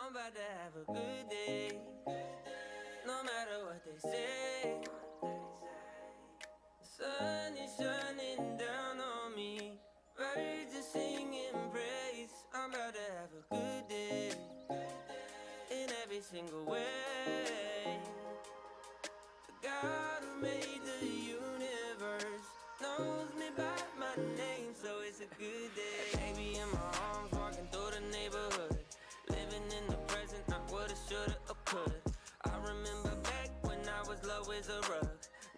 I'm about to have a good day, no matter what they say. Sun is shining down on me, birds are singing praise. I'm about to have a good day, in every single way. The God who made the universe knows me by my name, so it's a good day. Baby in my arms, walking through the neighborhood, living in the present, not what I shoulda or could. I remember back when I was low as a rug.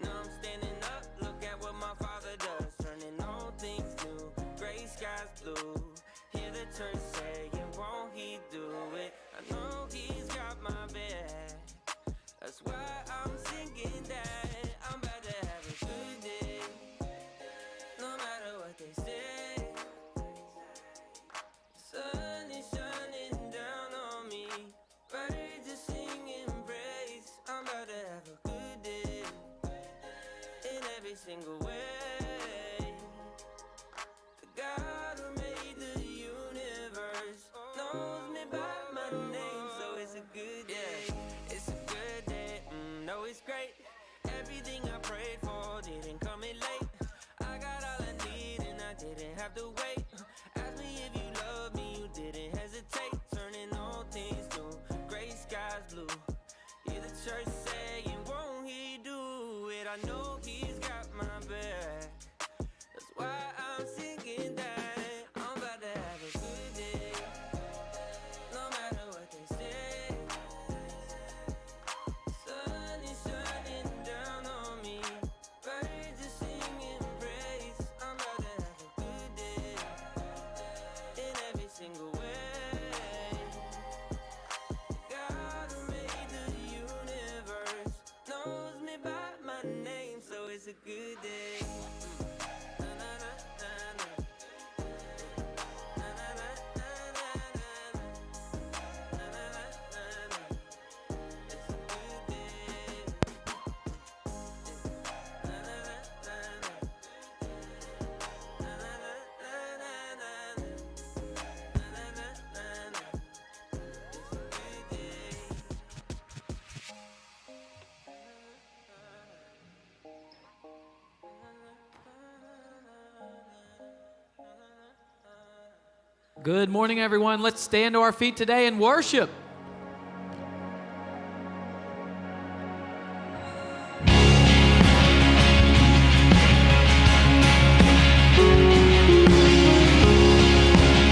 Now I'm standing up, look at what my father does, turning all things new, gray skies blue. Hear the church saying, won't he do it? I know he's got my back, that's why I'm singing that. I'm about to have a good day, no matter what they say. Sun is shining down on me, birds are singing praise. I'm about to have a good day, in every single way. The God who made the universe knows me by my name, so it's a good day. It's a good day, no it's great. Everything I prayed for didn't come in late. I got all I need and I didn't have to wait. Ask me if you love me, you didn't hesitate. Turning all things new, gray skies blue. Hear the church saying, won't he do it? I know he's got my back, that's why I'm singing that. I'm about to have a good day, no matter what they say. Sun is shining down on me, birds are singing praise. I'm about to have a good day, in every single way. God who made the universe knows me by my name, so it's a good day. Na, na, na, na, na. Na, na, na, na, na, na. Na, na, na, na, na. It's a good day. Na, na, na, na, na. Na, na, na, na, na, na. Na, na, na, na, na. It's a good day. Good morning, everyone. Let's stand to our feet today and worship.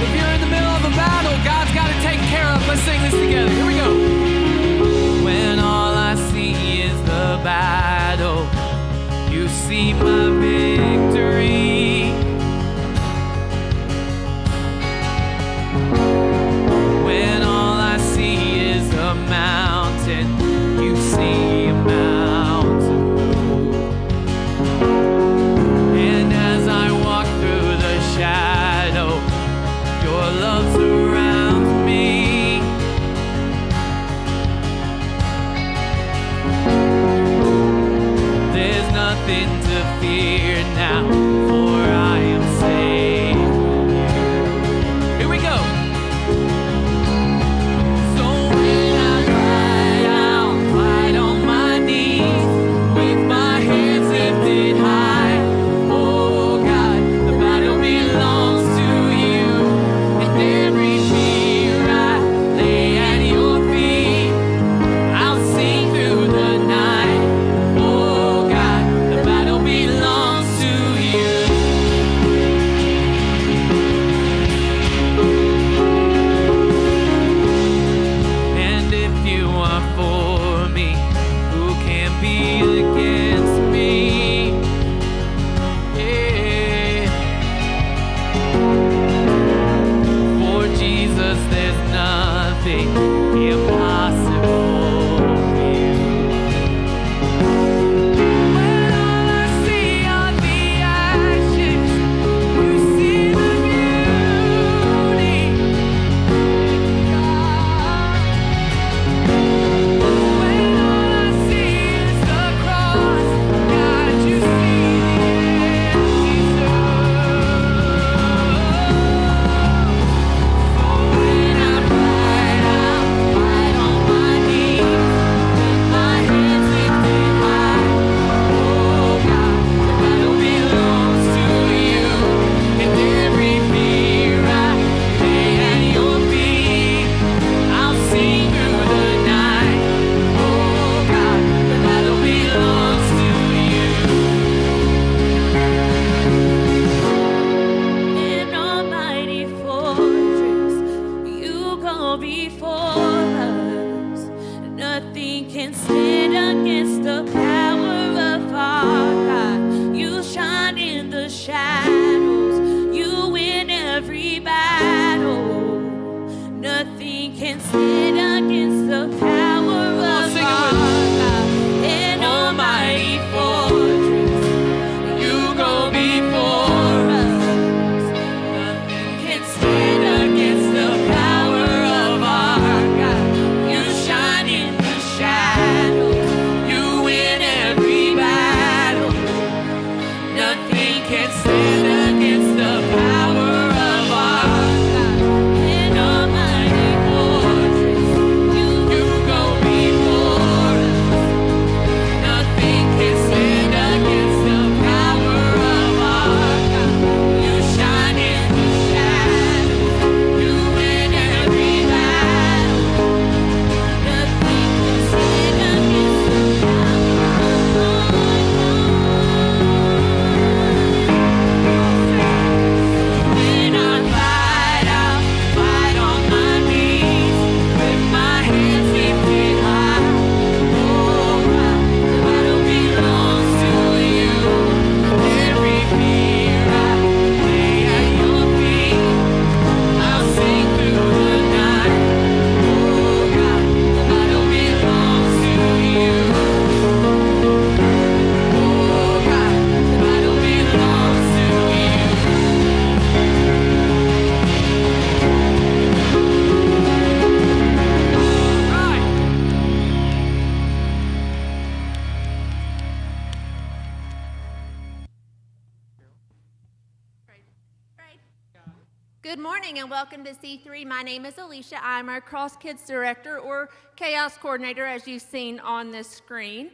If you're in the middle of a battle, God's got it taken care of. Let's sing this together. Here we go. When all I see is the battle, you see my victory. When all I see stand against the power of sing it our with us. God. An almighty fortress, you go before us. Nothing can stand against the power of our God. You shine in the shadows, you win every battle. Nothing can stand against the power of our God. An almighty fortress, you go before us. Nothing can stand against the power of our God. You shine in the shadows, you win every battle. Nothing can stand against the power of our God. When I fight on my knees, with my hands lifted high. Oh God, the battle belongs to you. Every fear I lay at your feet. I'll sing through the night. Oh God, the battle belongs to you. Oh God, the battle belongs to you. Good morning and welcome to C3. My name is Alicia. I'm our Cross Kids Director or Chaos Coordinator, as you've seen on the screen.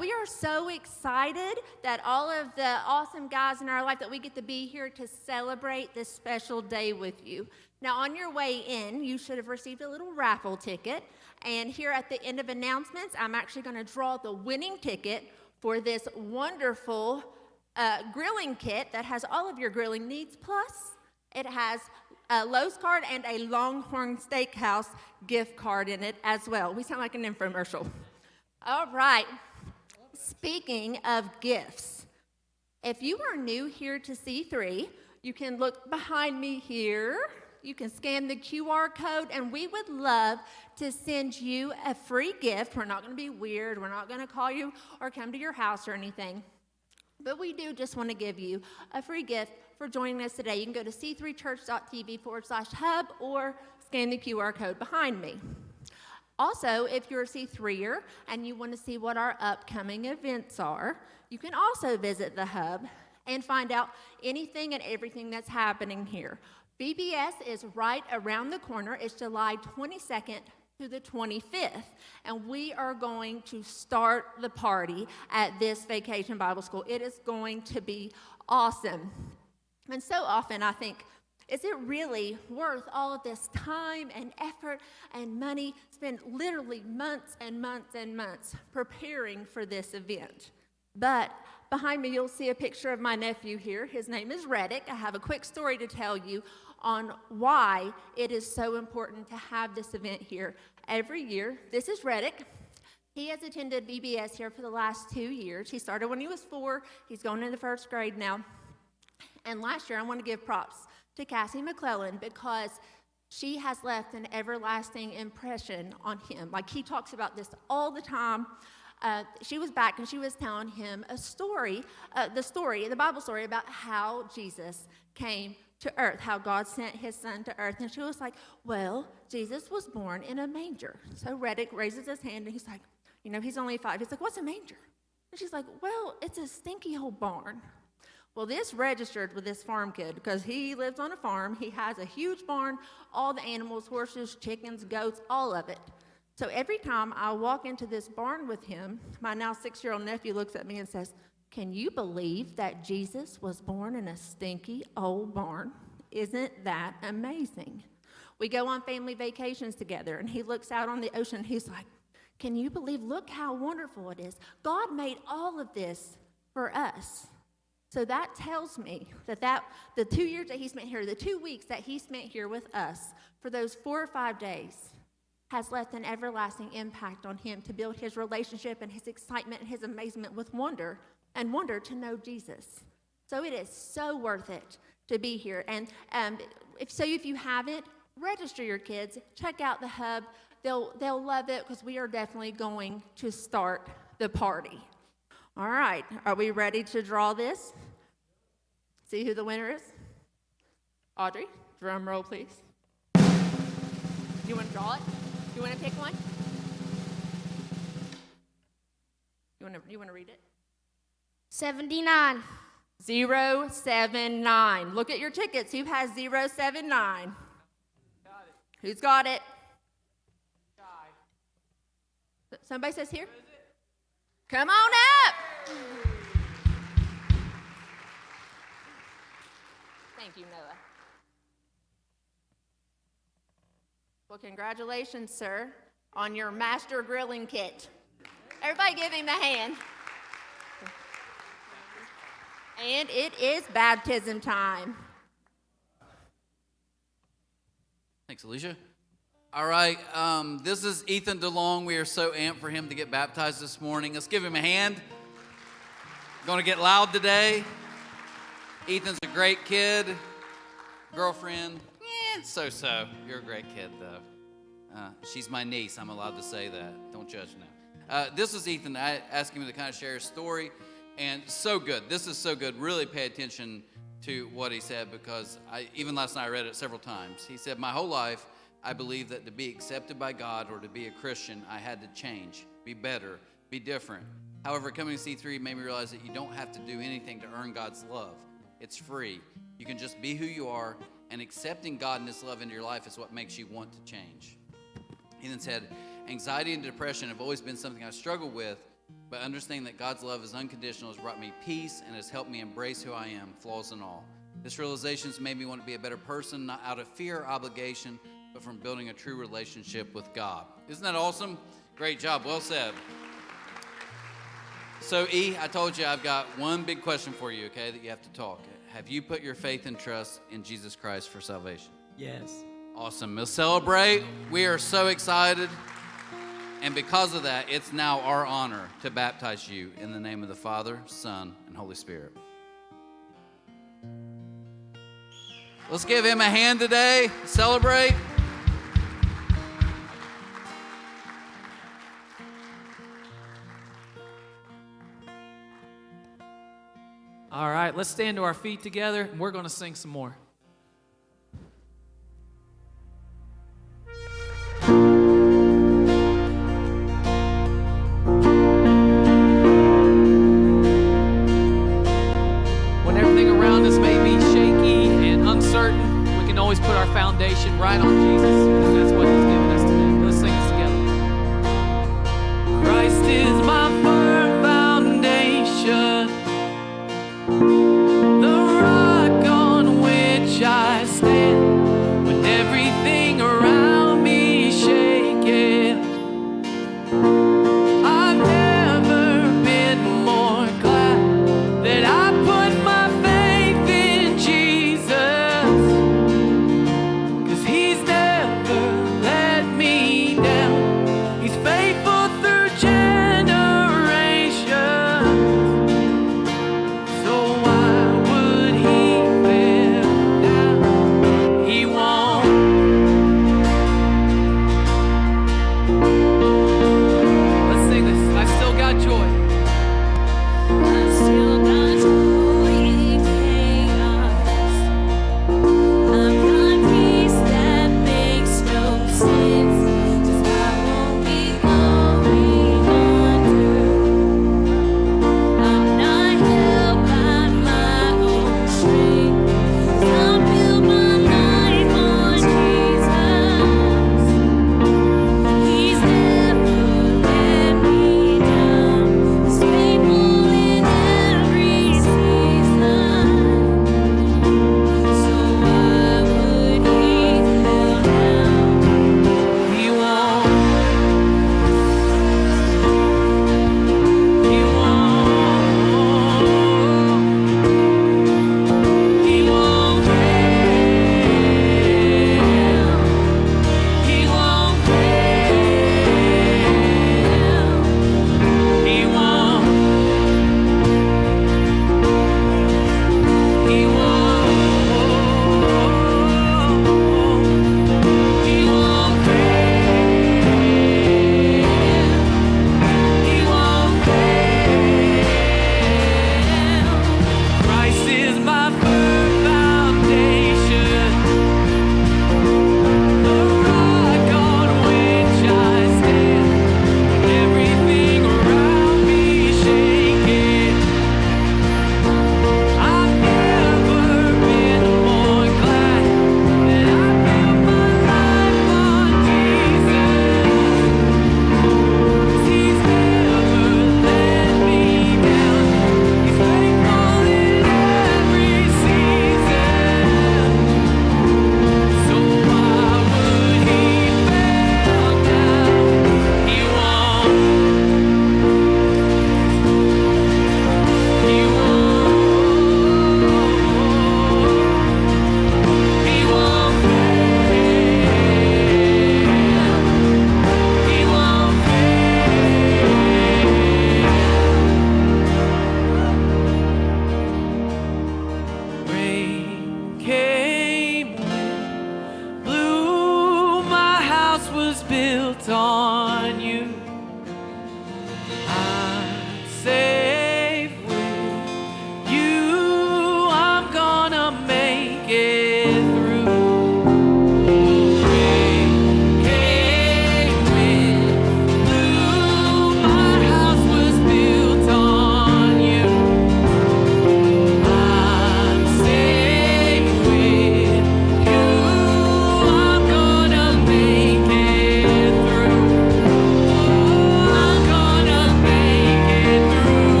We are so excited that all of the awesome guys in our life that we get to be here to celebrate this special day with you. Now, on your way in, you should have received a little raffle ticket. And here at the end of announcements, I'm actually going to draw the winning ticket for this wonderful grilling kit that has all of your grilling needs, plus it has a Lowe's card and a Longhorn Steakhouse gift card in it as well. We sound like an infomercial. All right. Speaking of gifts, if you are new here to C3, you can look behind me here. You can scan the QR code, and we would love to send you a free gift. We're not going to be weird. We're not going to call you or come to your house or anything. But we do just want to give you a free gift for joining us today. You can go to c3church.tv/hub or scan the QR code behind me. Also, if you're a C3er and you want to see what our upcoming events are, you can also visit the hub and find out anything and everything that's happening here. VBS is right around the corner. It's July 22nd to the 25th, and we are going to start the party at this Vacation Bible School. It is going to be awesome. And so often I think, is it really worth all of this time and effort and money spent literally months and months and months preparing for this event? But behind me, you'll see a picture of my nephew here. His name is Reddick. I have a quick story to tell you on why it is so important to have this event here every year. This is Reddick. He has attended VBS here for the last 2 years. He started when he was 4. He's going into first grade now. And last year, I want to give props to Cassie McClellan because she has left an everlasting impression on him. Like, he talks about this all the time. She was back and she was telling him a story, the Bible story about how Jesus came to earth, how God sent his son to earth. And she was like, well, Jesus was born in a manger. So Reddick raises his hand and he's like, you know, he's only 5. He's like, what's a manger? And she's like, well, it's a stinky old barn. Well, this registered with this farm kid because he lives on a farm. He has a huge barn, all the animals, horses, chickens, goats, all of it. So every time I walk into this barn with him, my now 6-year-old nephew looks at me and says, can you believe that Jesus was born in a stinky old barn? Isn't that amazing? We go on family vacations together, and he looks out on the ocean. He's like, can you believe, look how wonderful it is. God made all of this for us. So that tells me that the 2 years that he spent here, the 2 weeks that he spent here with us for those 4 or 5 days has left an everlasting impact on him to build his relationship and his excitement and his amazement with wonder to know Jesus. So it is so worth it to be here. And if you haven't, register your kids. Check out the hub. They'll love it because we are definitely going to start the party. All right, are we ready to draw this? See who the winner is? Audrey, drum roll, please. You want to draw it? You want to pick one? You want to read it? 79. 079. Look at your tickets. Who has 079? Got it. Who's got it? Somebody says here? Come on up. Thank you, Noah. Well, congratulations, sir, on your master grilling kit. Everybody give him a hand. And it is baptism time. Thanks, Alicia. All right, this is Ethan DeLong. We are so amped for him to get baptized this morning. Let's give him a hand. Going to get loud today. Ethan's a great kid. Girlfriend, so-so. You're a great kid, though. She's my niece. I'm allowed to say that. Don't judge now. This is Ethan. I asked him to kind of share his story, and so good. This is so good. Really pay attention to what he said, because even last night I read it several times. He said, my whole life, I believe that to be accepted by God or to be a Christian, I had to change, be better, be different. However, coming to C3 made me realize that you don't have to do anything to earn God's love. It's free. You can just be who you are, and accepting God and His love into your life is what makes you want to change. He then said, anxiety and depression have always been something I struggled with, but understanding that God's love is unconditional has brought me peace and has helped me embrace who I am, flaws and all. This realization has made me want to be a better person, not out of fear or obligation, but from building a true relationship with God. Isn't that awesome? Great job. Well said. So, E, I told you I've got one big question for you, okay, that you have to talk. Have you put your faith and trust in Jesus Christ for salvation? Yes. Awesome. We'll celebrate. We are so excited. And because of that, it's now our honor to baptize you in the name of the Father, Son, and Holy Spirit. Let's give him a hand today. Celebrate. All right, let's stand to our feet together, and we're going to sing some more. When everything around us may be shaky and uncertain, we can always put our foundation right on Jesus, because that's what He's given us today. Let's sing this together. Christ is my firm foundation, the rock on which I stand when everything around me is shaking. I've never been more glad that I put my faith in Jesus, 'cause He's never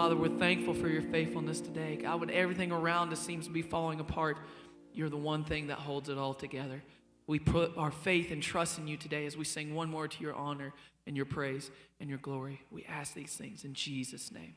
Father, we're thankful for your faithfulness today. God, when everything around us seems to be falling apart, you're the one thing that holds it all together. We put our faith and trust in you today as we sing one more to your honor and your praise and your glory. We ask these things in Jesus' name.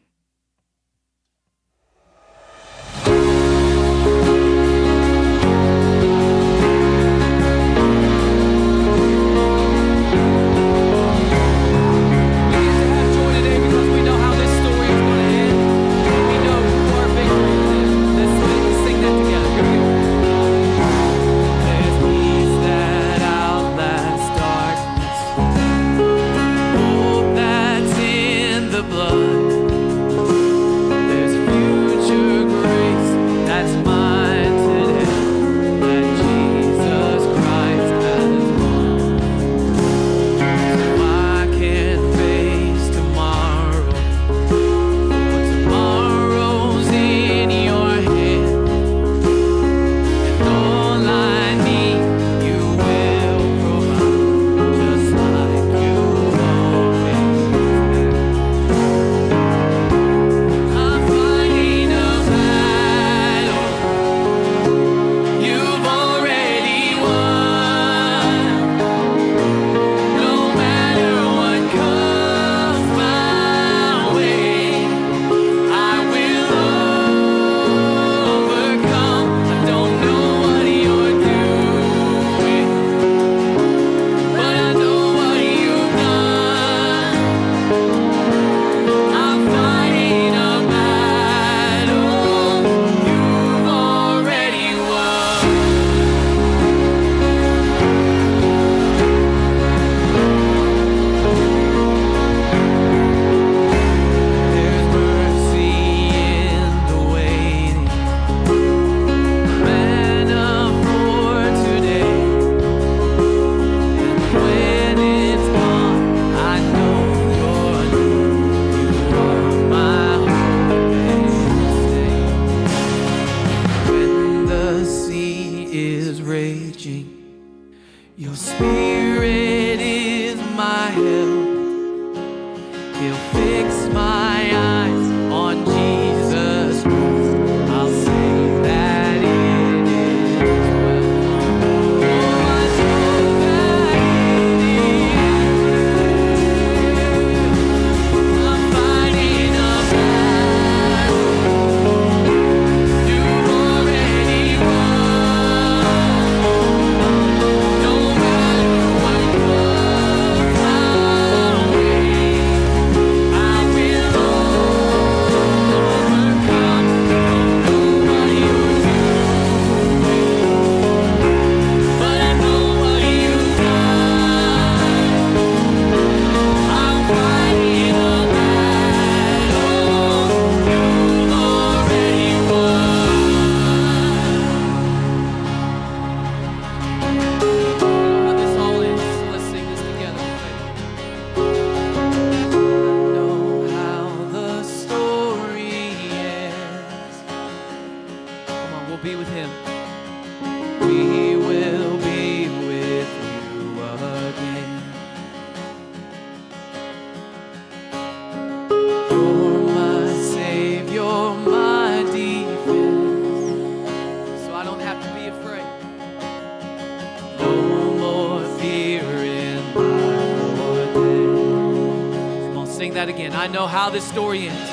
That again. I know how this story ends.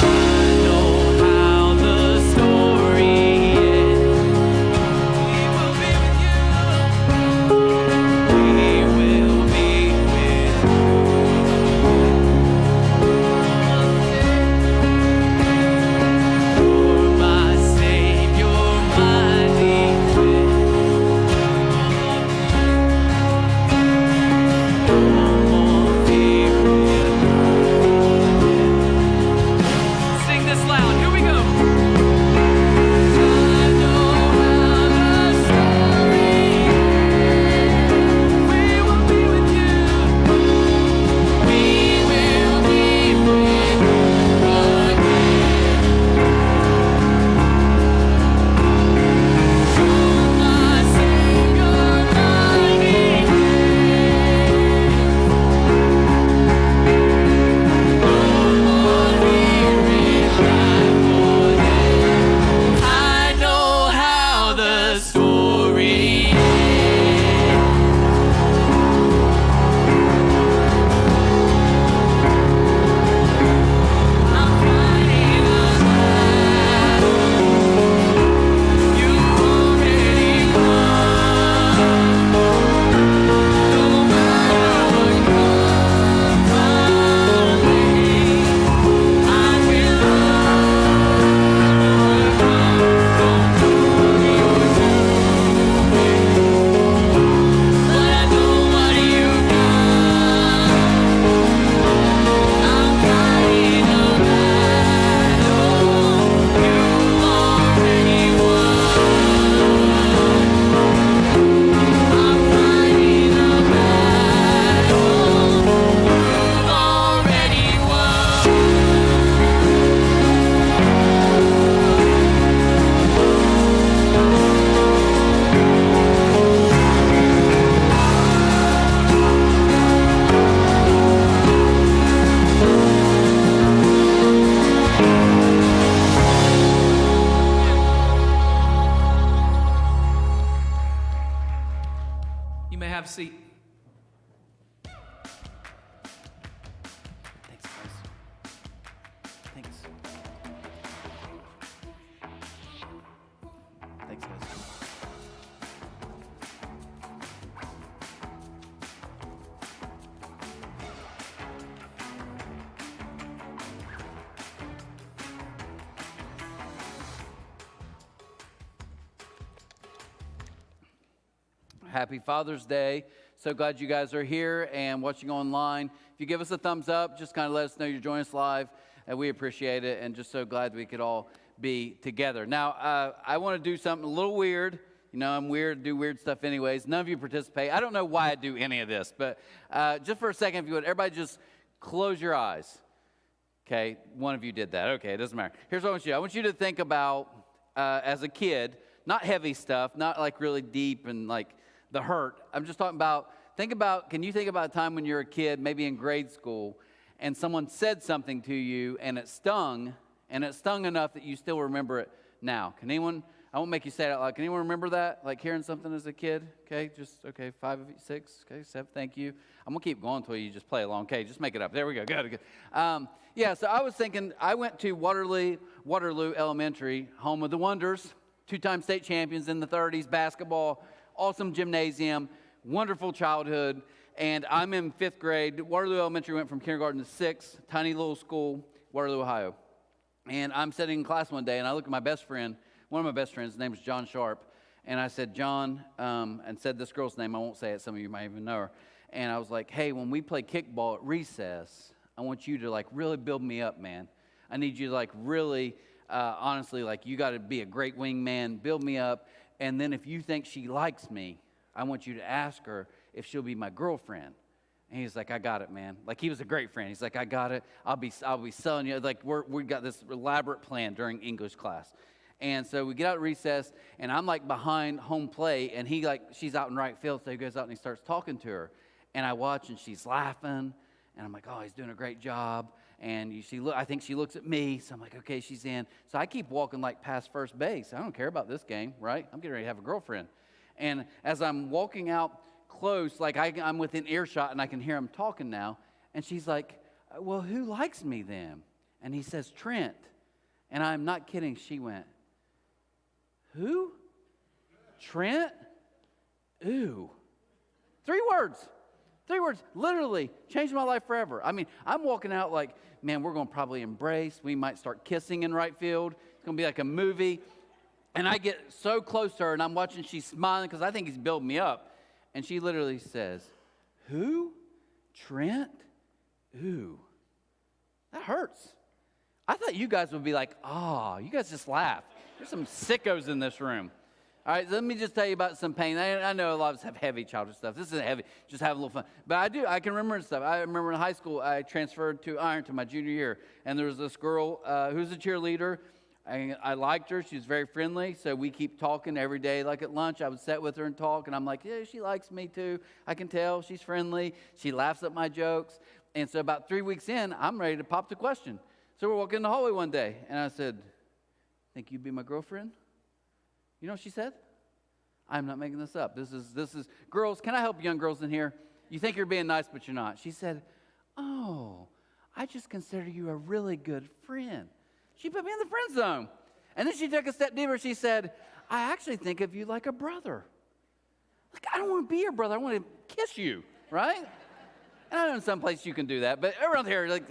I know how the story ends. We will be with you. We will be with you. You're my Savior, my defense. No more fear. seat. Thanks, guys. Thanks. Thanks, guys. Happy Father's Day. So glad you guys are here and watching online. If you give us a thumbs up, just kind of let us know you're joining us live, and we appreciate it, and just so glad we could all be together. Now, I want to do something a little weird. You know, I'm weird, do weird stuff anyways. None of you participate. I don't know why I do any of this, but just for a second, if you would, everybody just close your eyes. Okay, one of you did that. Okay, it doesn't matter. Here's what I want you to do. I want you to think about, as a kid, not heavy stuff, not like really deep and like the hurt. I'm just talking about, can you think about a time when you're a kid, maybe in grade school, and someone said something to you and it stung enough that you still remember it now? Can anyone, I won't make you say it out loud, can anyone remember that? Like hearing something as a kid? Okay, just, okay, 5 of you, 6, okay, 7, thank you. I'm gonna keep going until you just play along. Okay, just make it up. There we go, good. Yeah, so I was thinking, I went to Waterloo Elementary, home of the Wonders, 2-time state champions in the 30s, basketball, awesome gymnasium, wonderful childhood, and I'm in 5th grade. Waterloo Elementary went from kindergarten to 6th, tiny little school, Waterloo, Ohio. And I'm sitting in class one day, and I look at my best friend, one of my best friends, his name is John Sharp, and I said, John, and said this girl's name, I won't say it, some of you might even know her, and I was like, hey, when we play kickball at recess, I want you to like really build me up, man. I need you to like really, honestly, like you got to be a great wingman, build me up. And then if you think she likes me, I want you to ask her if she'll be my girlfriend. And he's like, I got it, man. Like he was a great friend. He's like, I got it. I'll be selling you. Like we got this elaborate plan during English class. And so we get out of recess, and I'm like behind home plate, and she's out in right field, so he goes out and he starts talking to her. And I watch, and she's laughing, and I'm like, oh, he's doing a great job. And I think she looks at me, so I'm like, okay, she's in. So I keep walking like past first base. I don't care about this game, right? I'm getting ready to have a girlfriend. And as I'm walking out close, like I'm within earshot and I can hear him talking now. And she's like, well, who likes me then? And he says, Trent. And I'm not kidding. She went, who? Trent? Ooh. 3 words. 3 words, literally changed my life forever. I mean, I'm walking out like, man, we're going to probably embrace. We might start kissing in right field. It's going to be like a movie. And I get so close to her, and I'm watching, she's smiling because I think he's building me up. And she literally says, who? Trent? Ooh. That hurts. I thought you guys would be like, oh, you guys just laugh. There's some sickos in this room. All right, let me just tell you about some pain. I know a lot of us have heavy childhood stuff. This isn't heavy, just have a little fun. But I can remember stuff. I remember in high school, I transferred to Ironton my junior year, and there was this girl who was a cheerleader. I liked her. She was very friendly, so we keep talking every day. Like at lunch, I would sit with her and talk, and I'm like, yeah, she likes me too. I can tell she's friendly. She laughs at my jokes. And so about 3 weeks in, I'm ready to pop the question. So we're walking in the hallway one day, and I said, think you'd be my girlfriend? You know what she said? I'm not making this up. This is girls, can I help young girls in here? You think you're being nice, but you're not. She said, oh, I just consider you a really good friend. She put me in the friend zone. And then she took a step deeper. She said, I actually think of you like a brother. Like, I don't want to be your brother. I want to kiss you, right? And I know in some places you can do that, but around here, like,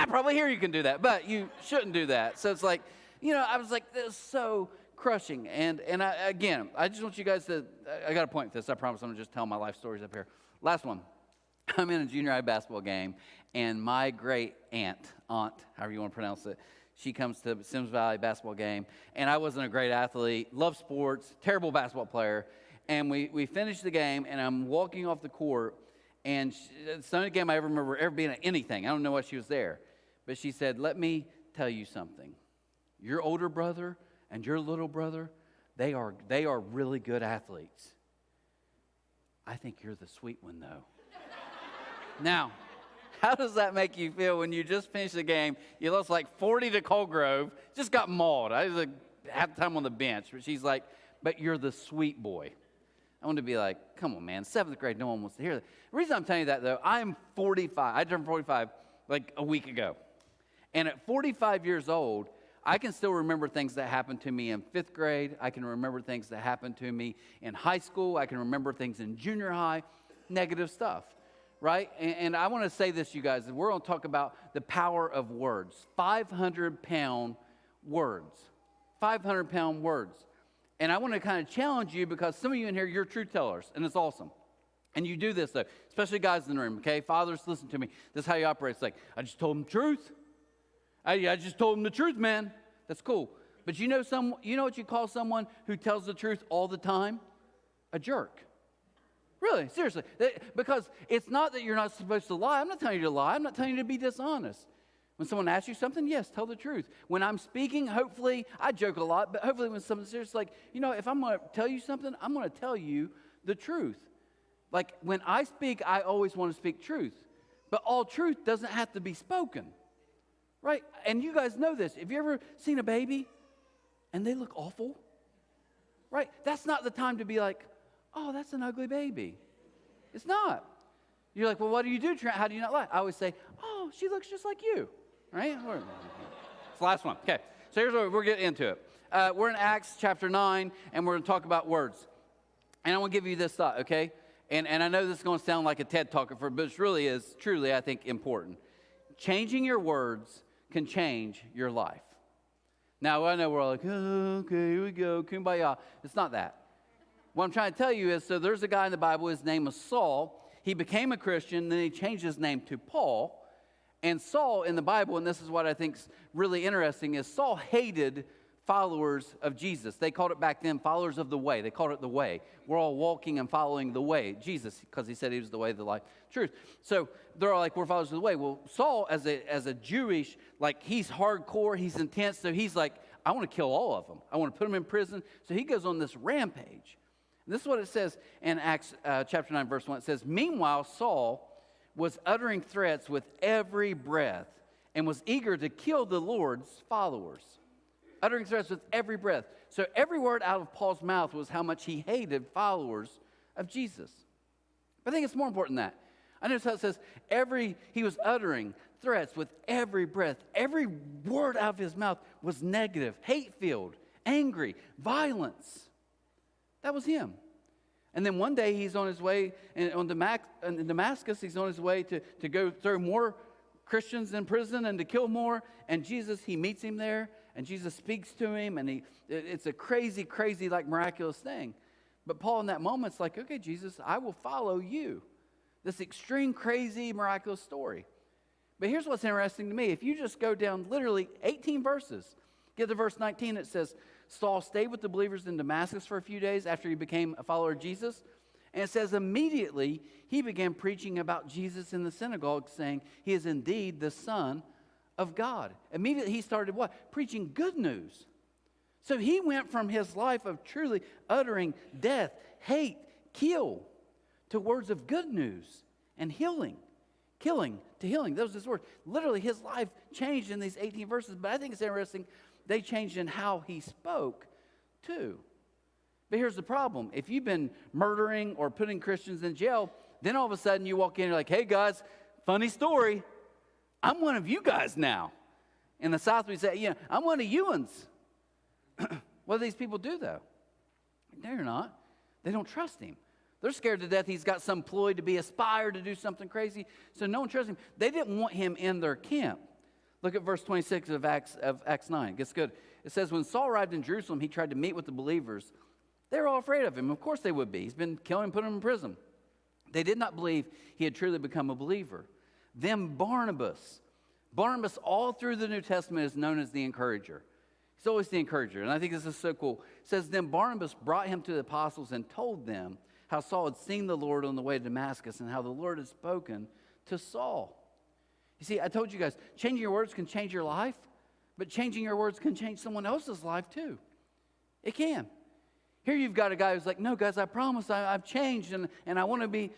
probably here you can do that, but you shouldn't do that. So it's like, I was like, this is so crushing. And I just want you guys to, I got to point this. I promise I'm going to just tell my life stories up here. Last one. I'm in a junior high basketball game, and my great aunt, however you want to pronounce it, she comes to Sims Valley basketball game, and I wasn't a great athlete, loved sports, terrible basketball player, and we finished the game, and I'm walking off the court, and it's the only game I ever remember ever being at anything. I don't know why she was there, but she said, let me tell you something. Your older brother and your little brother, they are really good athletes. I think you're the sweet one, though. Now, how does that make you feel when you just finished the game? You lost like 40 to Colgrove, just got mauled. I was like half the time on the bench, but she's like, but you're the sweet boy. I want to be like, come on, man, 7th grade, no one wants to hear that. The reason I'm telling you that, though, I'm 45. I turned 45 like a week ago. And at 45 years old, I can still remember things that happened to me in 5th grade. I can remember things that happened to me in high school. I can remember things in junior high, negative stuff, right? And I want to say this, you guys. We're going to talk about the power of words, 500-pound words, 500-pound words. And I want to kind of challenge you because some of you in here, you're truth tellers, and it's awesome. And you do this, though, especially guys in the room, okay? Fathers, listen to me. This is how you operate. It's like, I just told them the truth. I just told them the truth, man. That's cool. But you know what you call someone who tells the truth all the time? A jerk. Really, seriously. Because it's not that you're not supposed to lie. I'm not telling you to lie. I'm not telling you to be dishonest. When someone asks you something, yes, tell the truth. When I'm speaking, hopefully, I joke a lot, but hopefully when someone's serious, like, if I'm going to tell you something, I'm going to tell you the truth. Like, when I speak, I always want to speak truth. But all truth doesn't have to be spoken. Right? And you guys know this. Have you ever seen a baby and they look awful? Right? That's not the time to be like, oh, that's an ugly baby. It's not. You're like, well, what do you do, Trent? How do you not lie? I always say, oh, she looks just like you. Right? It's the last one. Okay. So here's what we're getting into it. We're in Acts chapter 9, and we're going to talk about words. And I want to give you this thought, okay? And I know this is going to sound like a TED Talk, but it really is truly, I think, important. Changing your words can change your life. Now, I know we're all like, oh, okay, here we go, kumbaya. It's not that. What I'm trying to tell you is, so there's a guy in the Bible, his name was Saul. He became a Christian, then he changed his name to Paul. And Saul in the Bible, and this is what I think is really interesting, is Saul hated followers of Jesus. They called it back then followers of the way. They called it the way. We're all walking and following the way. Jesus, because he said he was the way, the life, truth. So they're all like, we're followers of the way. Well, Saul, as a Jewish, like, he's hardcore, he's intense, so he's like, I want to kill all of them. I want to put them in prison. So he goes on this rampage. And this is what it says in Acts chapter 9, verse 1. It says, meanwhile, Saul was uttering threats with every breath and was eager to kill the Lord's followers. Uttering threats with every breath. So every word out of Paul's mouth was how much he hated followers of Jesus. But I think it's more important than that. I notice how it says he was uttering threats with every breath. Every word out of his mouth was negative, hate-filled, angry, violence. That was him. And then one day he's on his way in Damascus. He's on his way to go throw more Christians in prison and to kill more. And Jesus, he meets him there. And Jesus speaks to him, and it's a crazy, crazy, like, miraculous thing. But Paul in that moment's like, okay, Jesus, I will follow you. This extreme, crazy, miraculous story. But here's what's interesting to me. If you just go down literally 18 verses, get to verse 19, it says, Saul stayed with the believers in Damascus for a few days after he became a follower of Jesus. And it says, immediately he began preaching about Jesus in the synagogue, saying, he is indeed the Son of God. Immediately he started what? Preaching good news. So he went from his life of truly uttering death, hate, kill, to words of good news and healing, killing to healing. Those are his words. Literally his life changed in these 18 verses, but I think it's interesting, they changed in how he spoke too. But here's the problem. If you've been murdering or putting Christians in jail, then all of a sudden you walk in and you're like, hey guys, funny story. I'm one of you guys now. In the South, we say, I'm one of you ones. What do these people do, though? No, you're not. They don't trust him. They're scared to death he's got some ploy to be a spy or to do something crazy, so no one trusts him. They didn't want him in their camp. Look at verse 26 of Acts 9. It gets good. It says, when Saul arrived in Jerusalem, he tried to meet with the believers. They were all afraid of him. Of course they would be. He's been killing and putting them in prison. They did not believe he had truly become a believer. Then Barnabas all through the New Testament is known as the encourager. He's always the encourager, and I think this is so cool. It says, then Barnabas brought him to the apostles and told them how Saul had seen the Lord on the way to Damascus and how the Lord had spoken to Saul. You see, I told you guys, changing your words can change your life, but changing your words can change someone else's life too. It can. Here you've got a guy who's like, no, guys, I promise I've changed, and I want to be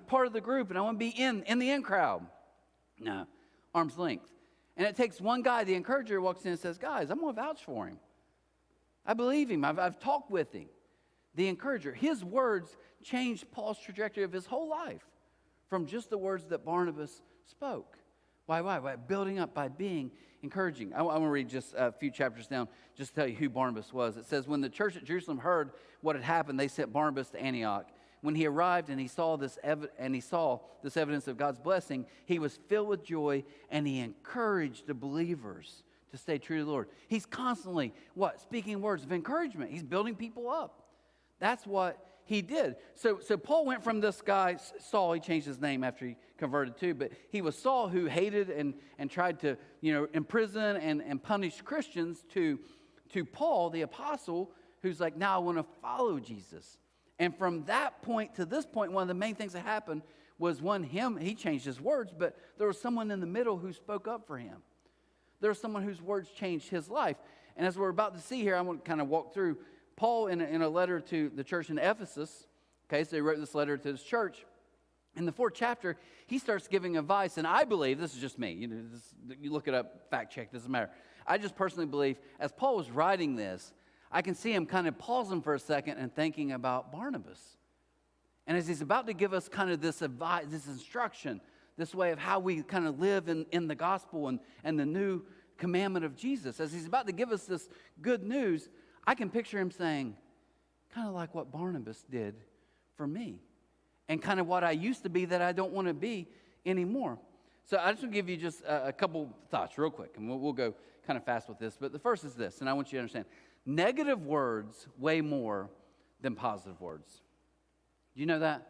part of the group, and I want to be in the in crowd. No, arm's length. And it takes one guy, the encourager, walks in and says, guys, I'm going to vouch for him. I believe him. I've talked with him. the encourager. His words changed Paul's trajectory of his whole life from just the words that Barnabas spoke. Why? By building up, by being encouraging. I want to read just a few chapters down just to tell you who Barnabas was. It says, when the church at Jerusalem heard what had happened, they sent Barnabas to Antioch. When he arrived and he saw this evidence of God's blessing, he was filled with joy, and he encouraged the believers to stay true to the Lord. He's constantly, speaking words of encouragement. He's building people up. That's what he did. So Paul went from this guy, Saul, he changed his name after he converted too, but he was Saul, who hated and tried to, imprison and punish Christians, to Paul, the apostle, who's like, now I want to follow Jesus. And from that point to this point, one of the main things that happened was he changed his words, but there was someone in the middle who spoke up for him. There was someone whose words changed his life. And as we're about to see here, I want to kind of walk through Paul in a letter to the church in Ephesus. Okay, so he wrote this letter to his church. In the 4th chapter, he starts giving advice, and I believe, this is just me, you look it up, fact check, doesn't matter. I just personally believe, as Paul was writing this, I can see him kind of pausing for a second and thinking about Barnabas. And as he's about to give us kind of this advice, this instruction, this way of how we kind of live in the gospel and the new commandment of Jesus, as he's about to give us this good news, I can picture him saying, kind of like what Barnabas did for me, and kind of what I used to be that I don't want to be anymore. So I just want to give you just a couple thoughts real quick, and we'll go kind of fast with this. But the first is this, and I want you to understand. Negative words weigh more than positive words. Do you know that?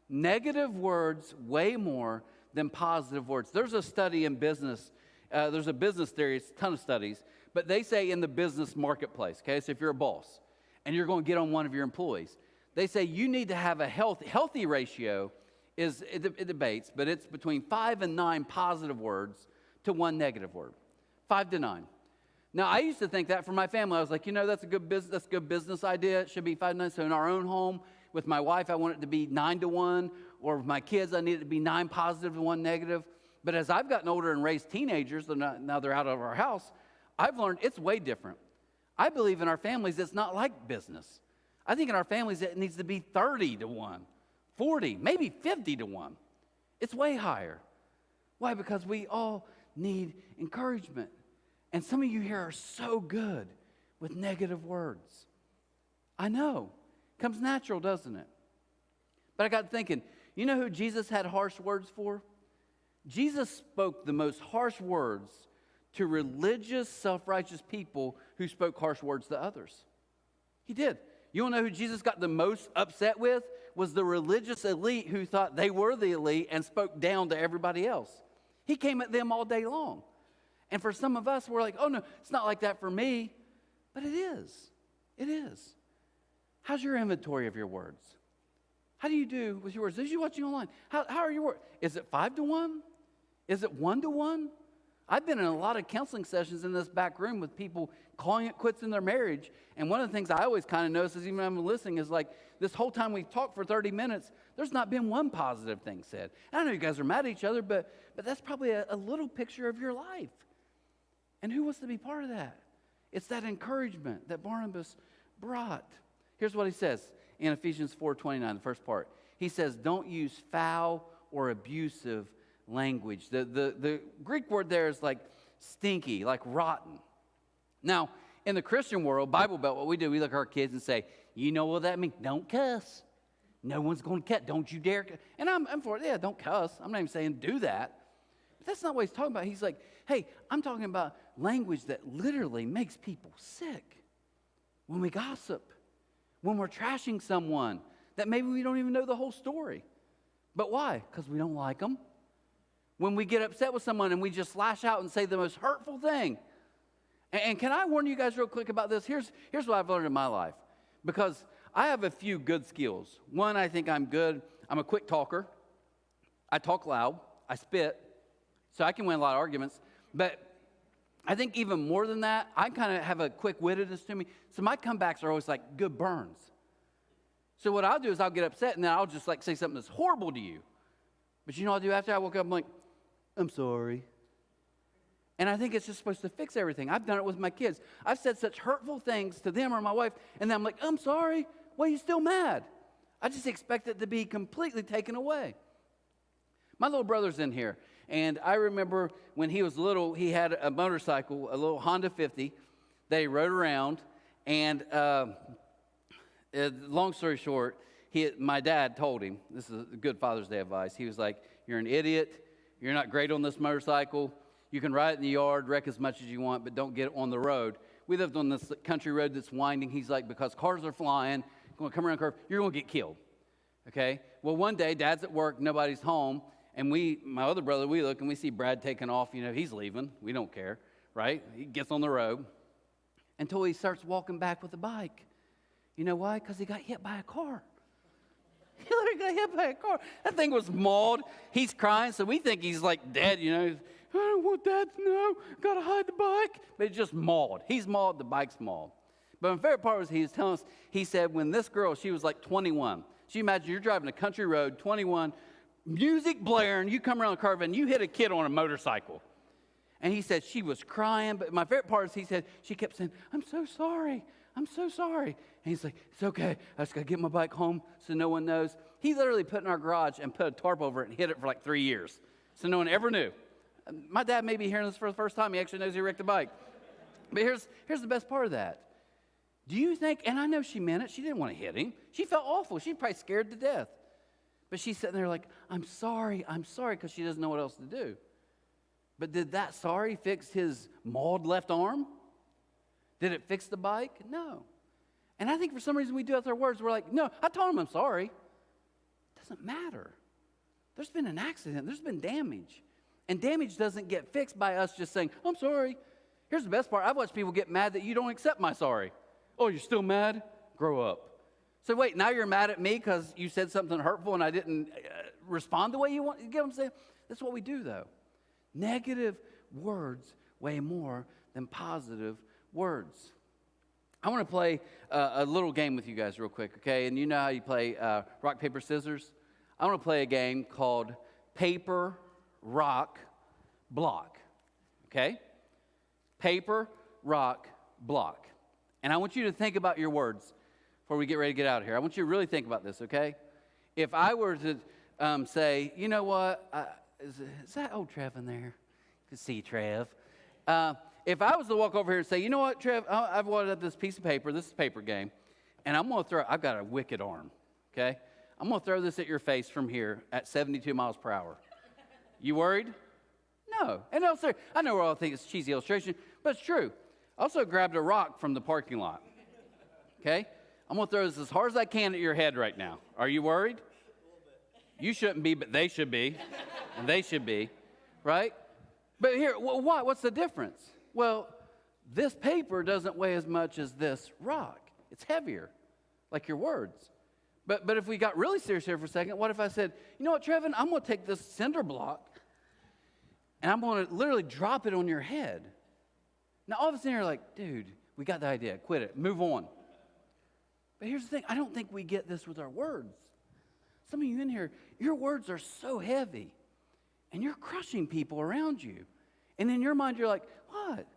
Negative words weigh more than positive words. There's a study in business. There's a business theory. It's a ton of studies. But they say in the business marketplace, okay, so if you're a boss and you're going to get on one of your employees, they say you need to have a healthy ratio. It debates, but it's between 5 and 9 positive words to 1 negative word. 5 to 9. Now, I used to think that for my family. I was like, that's a good business idea. It should be 5 to 9. So in our own home, with my wife, I want it to be 9 to 1. Or with my kids, I need it to be 9 positive to 1 negative. But as I've gotten older and raised teenagers, now they're out of our house, I've learned it's way different. I believe in our families, it's not like business. I think in our families, it needs to be 30 to 1, 40, maybe 50 to 1. It's way higher. Why? Because we all need encouragement. And some of you here are so good with negative words. I know. Comes natural, doesn't it? But I got thinking, you know who Jesus had harsh words for? Jesus spoke the most harsh words to religious, self-righteous people who spoke harsh words to others. He did. You want to know who Jesus got the most upset with? Was the religious elite who thought they were the elite and spoke down to everybody else. He came at them all day long. And for some of us, we're like, oh no, it's not like that for me. But it is. It is. How's your inventory of your words? How do you do with your words? As you watching online, how are your words? Is it 5 to 1? Is it 1 to 1? I've been in a lot of counseling sessions in this back room with people calling it quits in their marriage. And one of the things I always kind of notice is, even when I'm listening, is like this whole time we've talked for 30 minutes, there's not been one positive thing said. And I know you guys are mad at each other, but that's probably a little picture of your life. And who wants to be part of that? It's that encouragement that Barnabas brought. Here's what he says in Ephesians 4:29, the first part. He says, don't use foul or abusive language. The Greek word there is like stinky, like rotten. Now, in the Christian world, Bible Belt, what we do, we look at our kids and say, you know what that means? Don't cuss. No one's going to cuss. Don't you dare cuss. And I'm for it. Yeah, don't cuss. I'm not even saying do that. But that's not what he's talking about. He's like, hey, I'm talking about language that literally makes people sick. When we gossip, when we're trashing someone that maybe we don't even know the whole story. But why? Because we don't like them. When we get upset with someone and we just lash out and say the most hurtful thing. And can I warn you guys real quick about this? Here's what I've learned in my life. Because I have a few good skills. One, I think I'm good. I'm a quick talker. I talk loud. I spit. So I can win a lot of arguments. But I think even more than that, I kind of have a quick-wittedness to me. So my comebacks are always like good burns. So what I'll do is I'll get upset and then I'll just like say something that's horrible to you. But you know what I'll do after I woke up? I'm like, I'm sorry. And I think it's just supposed to fix everything. I've done it with my kids. I've said such hurtful things to them or my wife, and then I'm like, I'm sorry. Why are you still mad? I just expect it to be completely taken away. My little brother's in here, and I remember when he was little, he had a motorcycle, a little Honda 50 that he rode around, and long story short, my dad told him, this is a good Father's Day advice, he was like, you're an idiot, you're not great on this motorcycle, you can ride it in the yard, wreck as much as you want, but don't get it on the road. We lived on this country road that's winding. He's like, because cars are flying, going to come around the curve, you're going to get killed. Okay? Well, one day, Dad's at work, nobody's home, and my other brother, we look and we see Brad taking off. You know, he's leaving. We don't care, right? He gets on the road until he starts walking back with the bike. You know why? Because he got hit by a car. He literally got hit by a car. That thing was mauled. He's crying, so we think he's like dead, you know. I don't want Dad to know. Got to hide the bike. But it's just mauled. He's mauled. The bike's mauled. But my favorite part was he was telling us, he said when this girl, she was like 21. So you imagine you're driving a country road, 21, music blaring, you come around the curve and you hit a kid on a motorcycle. And he said she was crying. But my favorite part is he said, she kept saying, I'm so sorry. I'm so sorry. And he's like, it's okay. I just got to get my bike home so no one knows. He literally put it in our garage and put a tarp over it and hid it for like 3 years. So no one ever knew. My dad may be hearing this for the first time. He actually knows he wrecked a bike. But here's the best part of that. Do you think, and I know she meant it, she didn't want to hit him. She felt awful. She was probably scared to death. But she's sitting there like, I'm sorry, because she doesn't know what else to do. But did that sorry fix his mauled left arm? Did it fix the bike? No. And I think for some reason we do that with our words. We're like, no, I told him I'm sorry. It doesn't matter. There's been an accident. There's been damage. And damage doesn't get fixed by us just saying, I'm sorry. Here's the best part. I've watched people get mad that you don't accept my sorry. Oh, you're still mad? Grow up. So wait, now you're mad at me because you said something hurtful and I didn't respond the way you want? You get what I'm saying? That's what we do, though. Negative words weigh more than positive words. I want to play a little game with you guys real quick, okay? And you know how you play rock, paper, scissors? I want to play a game called Paper, Rock, Block, okay? Paper, rock, block. And I want you to think about your words before we get ready to get out of here. I want you to really think about this, okay? If I were to say, you know what, is that old Trev in there? You can see Trev. If I was to walk over here and say, you know what, Trev, I've wadded up this piece of paper, this is a paper game, and I'm going to throw, I've got a wicked arm, okay? I'm going to throw this at your face from here at 72 miles per hour. You worried? No. And no, sir, I know we all think it's a cheesy illustration, but it's true. I also grabbed a rock from the parking lot, okay? I'm going to throw this as hard as I can at your head right now. Are you worried? You shouldn't be, but they should be. And they should be, right? But here, why? What's the difference? Well, this paper doesn't weigh as much as this rock. It's heavier, like your words. But if we got really serious here for a second, what if I said, you know what, Trevin, I'm going to take this cinder block and I'm going to literally drop it on your head. Now, all of a sudden, you're like, dude, we got the idea. Quit it. Move on. But here's the thing. I don't think we get this with our words. Some of you in here, your words are so heavy, and you're crushing people around you. And in your mind, you're like, what?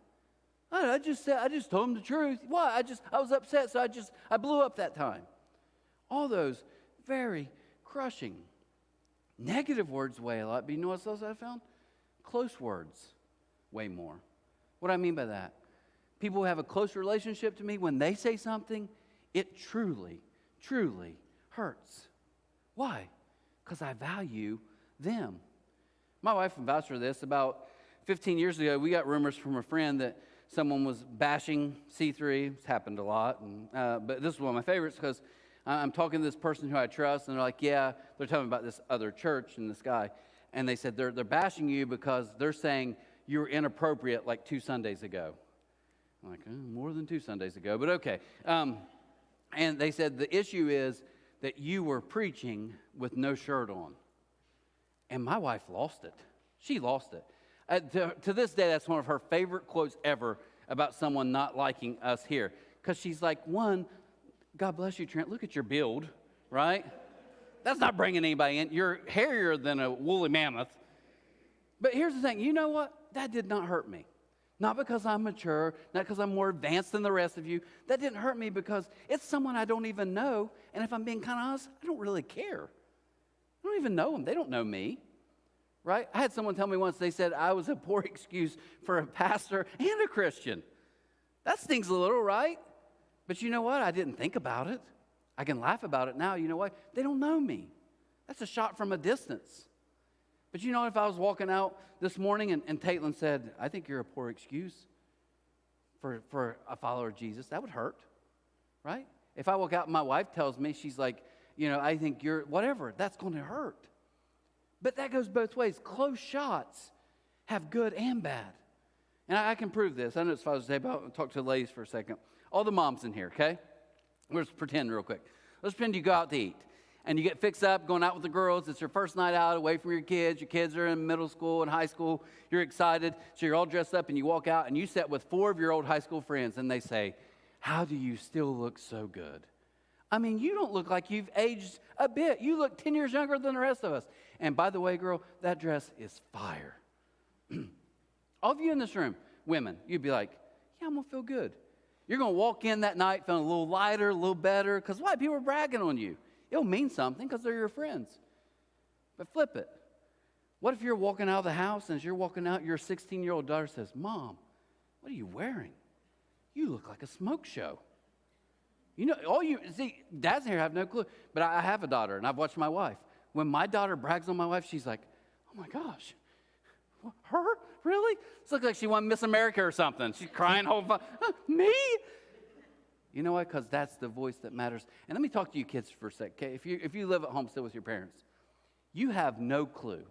I just told them the truth. Why? I was upset, so I blew up that time. All those very crushing. Negative words weigh a lot, but you know what else I found? Close words weigh more. What do I mean by that? People who have a close relationship to me, when they say something, it truly, truly hurts. Why? Because I value them. My wife can vouch for this. About 15 years ago, we got rumors from a friend that someone was bashing C3. It's happened a lot. But this is one of my favorites because I'm talking to this person who I trust, and they're like, yeah, they're telling me about this other church and this guy. And they said they're bashing you because they're saying you were inappropriate like 2 Sundays ago. I'm like, more than 2 Sundays ago, but okay. And they said the issue is that you were preaching with no shirt on. And my wife lost it. She lost it. To this day, that's one of her favorite quotes ever about someone not liking us here. Because she's like, one, God bless you, Trent, look at your build, right? That's not bringing anybody in. You're hairier than a woolly mammoth. But here's the thing. You know what? That did not hurt me. Not because I'm mature, not because I'm more advanced than the rest of you. That didn't hurt me because it's someone I don't even know. And if I'm being kind of honest, I don't really care. I don't even know them. They don't know me, right? I had someone tell me once, they said I was a poor excuse for a pastor and a Christian. That stings a little, right? But you know what? I didn't think about it. I can laugh about it now. You know what? They don't know me. That's a shot from a distance. But you know, if I was walking out this morning and Taitlin said, I think you're a poor excuse for a follower of Jesus, that would hurt, right? If I walk out and my wife tells me, she's like, you know, I think you're whatever, that's going to hurt. But that goes both ways. Close shots have good and bad. And I can prove this. I know it's Father's Day, but I'll talk to the ladies for a second. All the moms in here, okay? Let's pretend real quick. Let's pretend you go out to eat. And you get fixed up, going out with the girls. It's your first night out away from your kids. Your kids are in middle school and high school. You're excited. So you're all dressed up and you walk out and you sit with 4 of your old high school friends and they say, how do you still look so good? I mean, you don't look like you've aged a bit. You look 10 years younger than the rest of us. And by the way, girl, that dress is fire. All of you in this room, women, you'd be like, yeah, I'm going to feel good. You're going to walk in that night feeling a little lighter, a little better. Because why? People are bragging on you. It'll mean something because they're your friends. But flip it. What if you're walking out of the house and as you're walking out, your 16-year-old daughter says, Mom, what are you wearing? You look like a smoke show. You know, dads here have no clue. But I have a daughter and I've watched my wife. When my daughter brags on my wife, she's like, oh my gosh, her? Really? This looks like she won Miss America or something. She's crying whole fun. Me? You know what? Because that's the voice that matters. And let me talk to you kids for a sec, okay? If you live at home still with your parents, you have no clue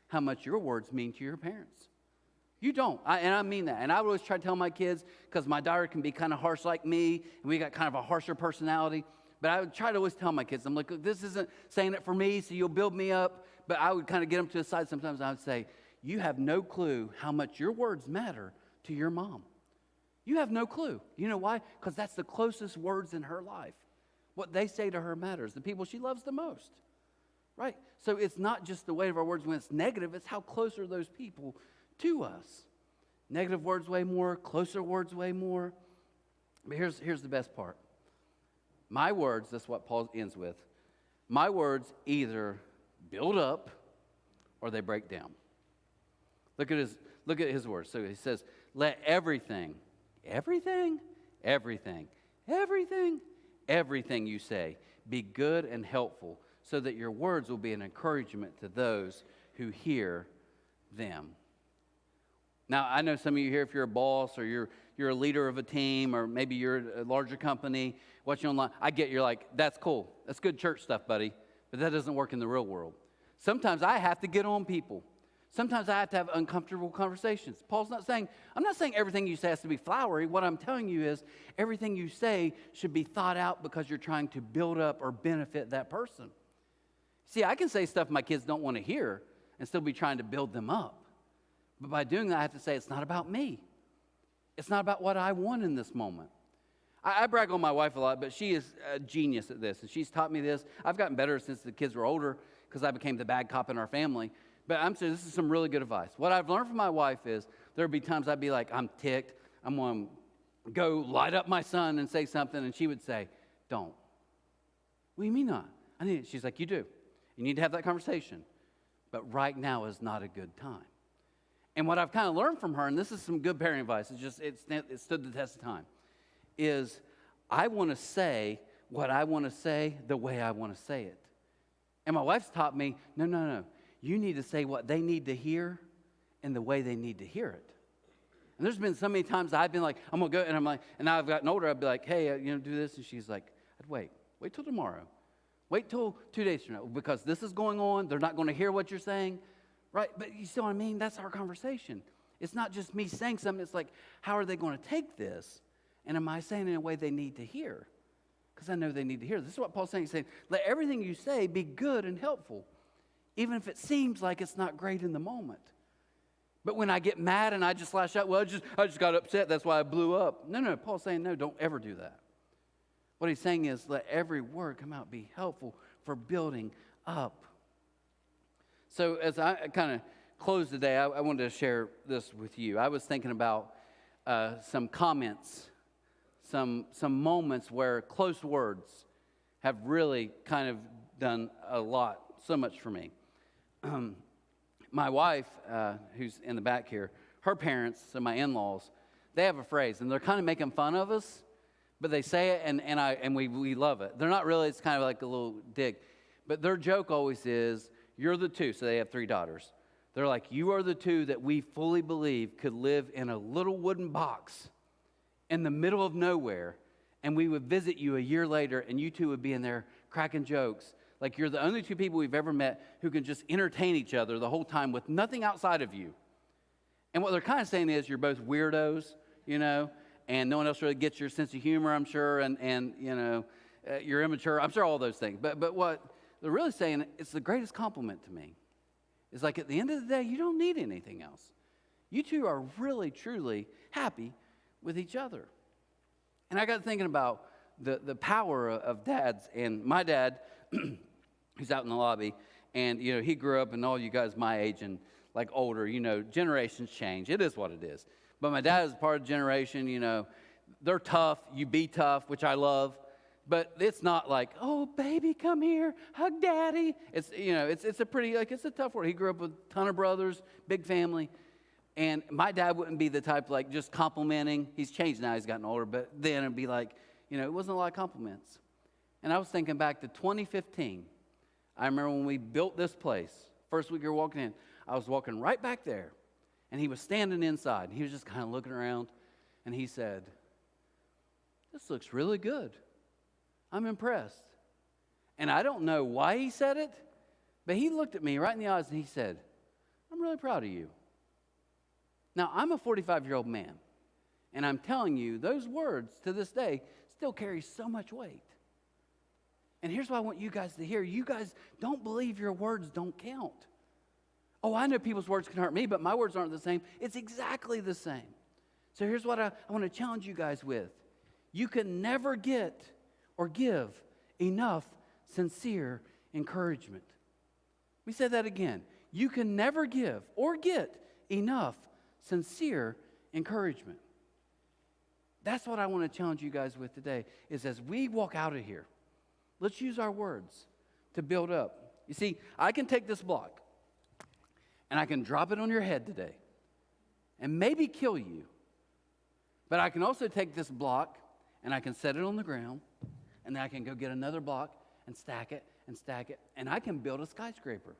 how much your words mean to your parents. You don't. And I mean that. And I would always try to tell my kids, because my daughter can be kind of harsh like me, and we got kind of a harsher personality. But I would try to always tell my kids, I'm like, look, this isn't saying it for me, so you'll build me up. But I would kind of get them to the side sometimes. I would say, you have no clue how much your words matter to your mom. You have no clue. You know why? Because that's the closest words in her life. What they say to her matters. The people she loves the most. Right? So it's not just the weight of our words when it's negative. It's how close are those people to us. Negative words weigh more. Closer words weigh more. But here's the best part. My words, that's what Paul ends with. My words either build up or they break down. Look at his words. So he says, let everything you say be good and helpful, so that your words will be an encouragement to those who hear them. Now, I know some of you here, if you're a boss or you're a leader of a team, or maybe you're a larger company watching online, I get you're like, that's cool. That's good church stuff, buddy. But that doesn't work in the real world. Sometimes I have to get on people. Sometimes I have to have uncomfortable conversations. I'm not saying everything you say has to be flowery. What I'm telling you is everything you say should be thought out because you're trying to build up or benefit that person. See, I can say stuff my kids don't want to hear and still be trying to build them up. But by doing that, I have to say it's not about me. It's not about what I want in this moment. I brag on my wife a lot, but she is a genius at this, and she's taught me this. I've gotten better since the kids were older because I became the bad cop in our family. But I'm saying this is some really good advice. What I've learned from my wife is there'd be times I'd be like, I'm ticked. I'm going to go light up my son and say something. And she would say, don't. What do you mean not? She's like, you do. You need to have that conversation. But right now is not a good time. And what I've kind of learned from her, and this is some good parenting advice, it stood the test of time, is I want to say what I want to say the way I want to say it. And my wife's taught me, no. You need to say what they need to hear in the way they need to hear it. And there's been so many times I've been like, I'm going to go, and I'm like, and now I've gotten older, I'd be like, hey, do this. And she's like, I'd wait till tomorrow. Wait till 2 days from now, because this is going on. They're not going to hear what you're saying, right? But you see what I mean? That's our conversation. It's not just me saying something. It's like, how are they going to take this? And am I saying it in a way they need to hear? Because I know they need to hear. This is what Paul's saying. He's saying, let everything you say be good and helpful, even if it seems like it's not great in the moment. But when I get mad and I just lash out, well, I just got upset, that's why I blew up. No, Paul's saying, no, don't ever do that. What he's saying is, let every word come out be helpful for building up. So as I kind of close today, I wanted to share this with you. I was thinking about some comments, some moments where close words have really kind of done a lot, so much for me. My wife, who's in the back here, her parents, so my in-laws, they have a phrase, and they're kind of making fun of us, but they say it, and we love it. They're not really, it's kind of like a little dig. But their joke always is, you're the two, so they have 3 daughters. They're like, you are the two that we fully believe could live in a little wooden box in the middle of nowhere, and we would visit you a year later, and you two would be in there cracking jokes. Like you're the only 2 people we've ever met who can just entertain each other the whole time with nothing outside of you. And what they're kind of saying is you're both weirdos, you know, and no one else really gets your sense of humor, I'm sure, and you know, you're immature. I'm sure all those things. But what they're really saying, it's the greatest compliment to me. It's like at the end of the day, you don't need anything else. You two are really, truly happy with each other. And I got thinking about the power of dads. And my dad, who's out in the lobby, and, you know, he grew up, and all you guys my age and, like, older, you know, generations change. It is what it is. But my dad is part of the generation, you know, they're tough. You be tough, which I love. But it's not like, oh, baby, come here, hug daddy. It's, you know, it's a pretty, like, it's a tough word. He grew up with a ton of brothers, big family. And my dad wouldn't be the type, like, just complimenting. He's changed now, he's gotten older. But then it'd be like, you know, it wasn't a lot of compliments. And I was thinking back to 2015. I remember when we built this place. First week we were walking in, I was walking right back there. And he was standing inside. He was just kind of looking around. And he said, this looks really good. I'm impressed. And I don't know why he said it, but he looked at me right in the eyes and he said, I'm really proud of you. Now, I'm a 45-year-old man, and I'm telling you, those words to this day still carry so much weight. And here's what I want you guys to hear. You guys don't believe your words don't count. Oh, I know people's words can hurt me, but my words aren't the same. It's exactly the same. So here's what I want to challenge you guys with. You can never get or give enough sincere encouragement. We said that again. You can never give or get enough sincere encouragement. That's what I want to challenge you guys with today, is as we walk out of here, let's use our words to build up. You see, I can take this block, and I can drop it on your head today and maybe kill you. But I can also take this block and I can set it on the ground, and then I can go get another block and stack it, and I can build a skyscraper.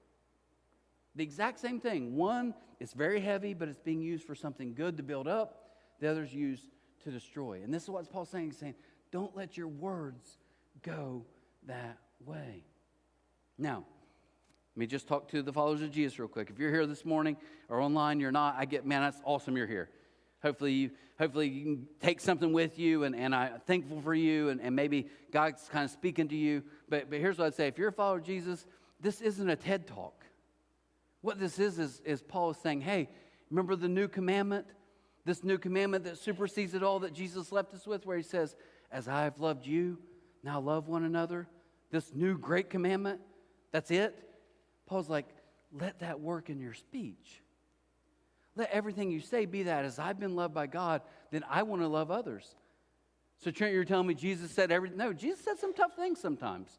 The exact same thing. One is very heavy, but it's being used for something good to build up. The other is used to destroy. And this is what Paul's saying. He's saying, don't let your words go that way. Now, let me just talk to the followers of Jesus real quick. If you're here this morning or online, you're not, man, that's awesome you're here. Hopefully you can take something with you, and I'm thankful for you, and maybe God's kind of speaking to you. But here's what I'd say. If you're a follower of Jesus, this isn't a TED Talk. What this is Paul is saying, hey, remember the new commandment? This new commandment that supersedes it all that Jesus left us with, where he says, as I have loved you, now love one another. This new great commandment, that's it. Paul's like, let that work in your speech. Let everything you say be that. As I've been loved by God, then I want to love others. So Trent, you're telling me Jesus said everything? No, Jesus said some tough things sometimes.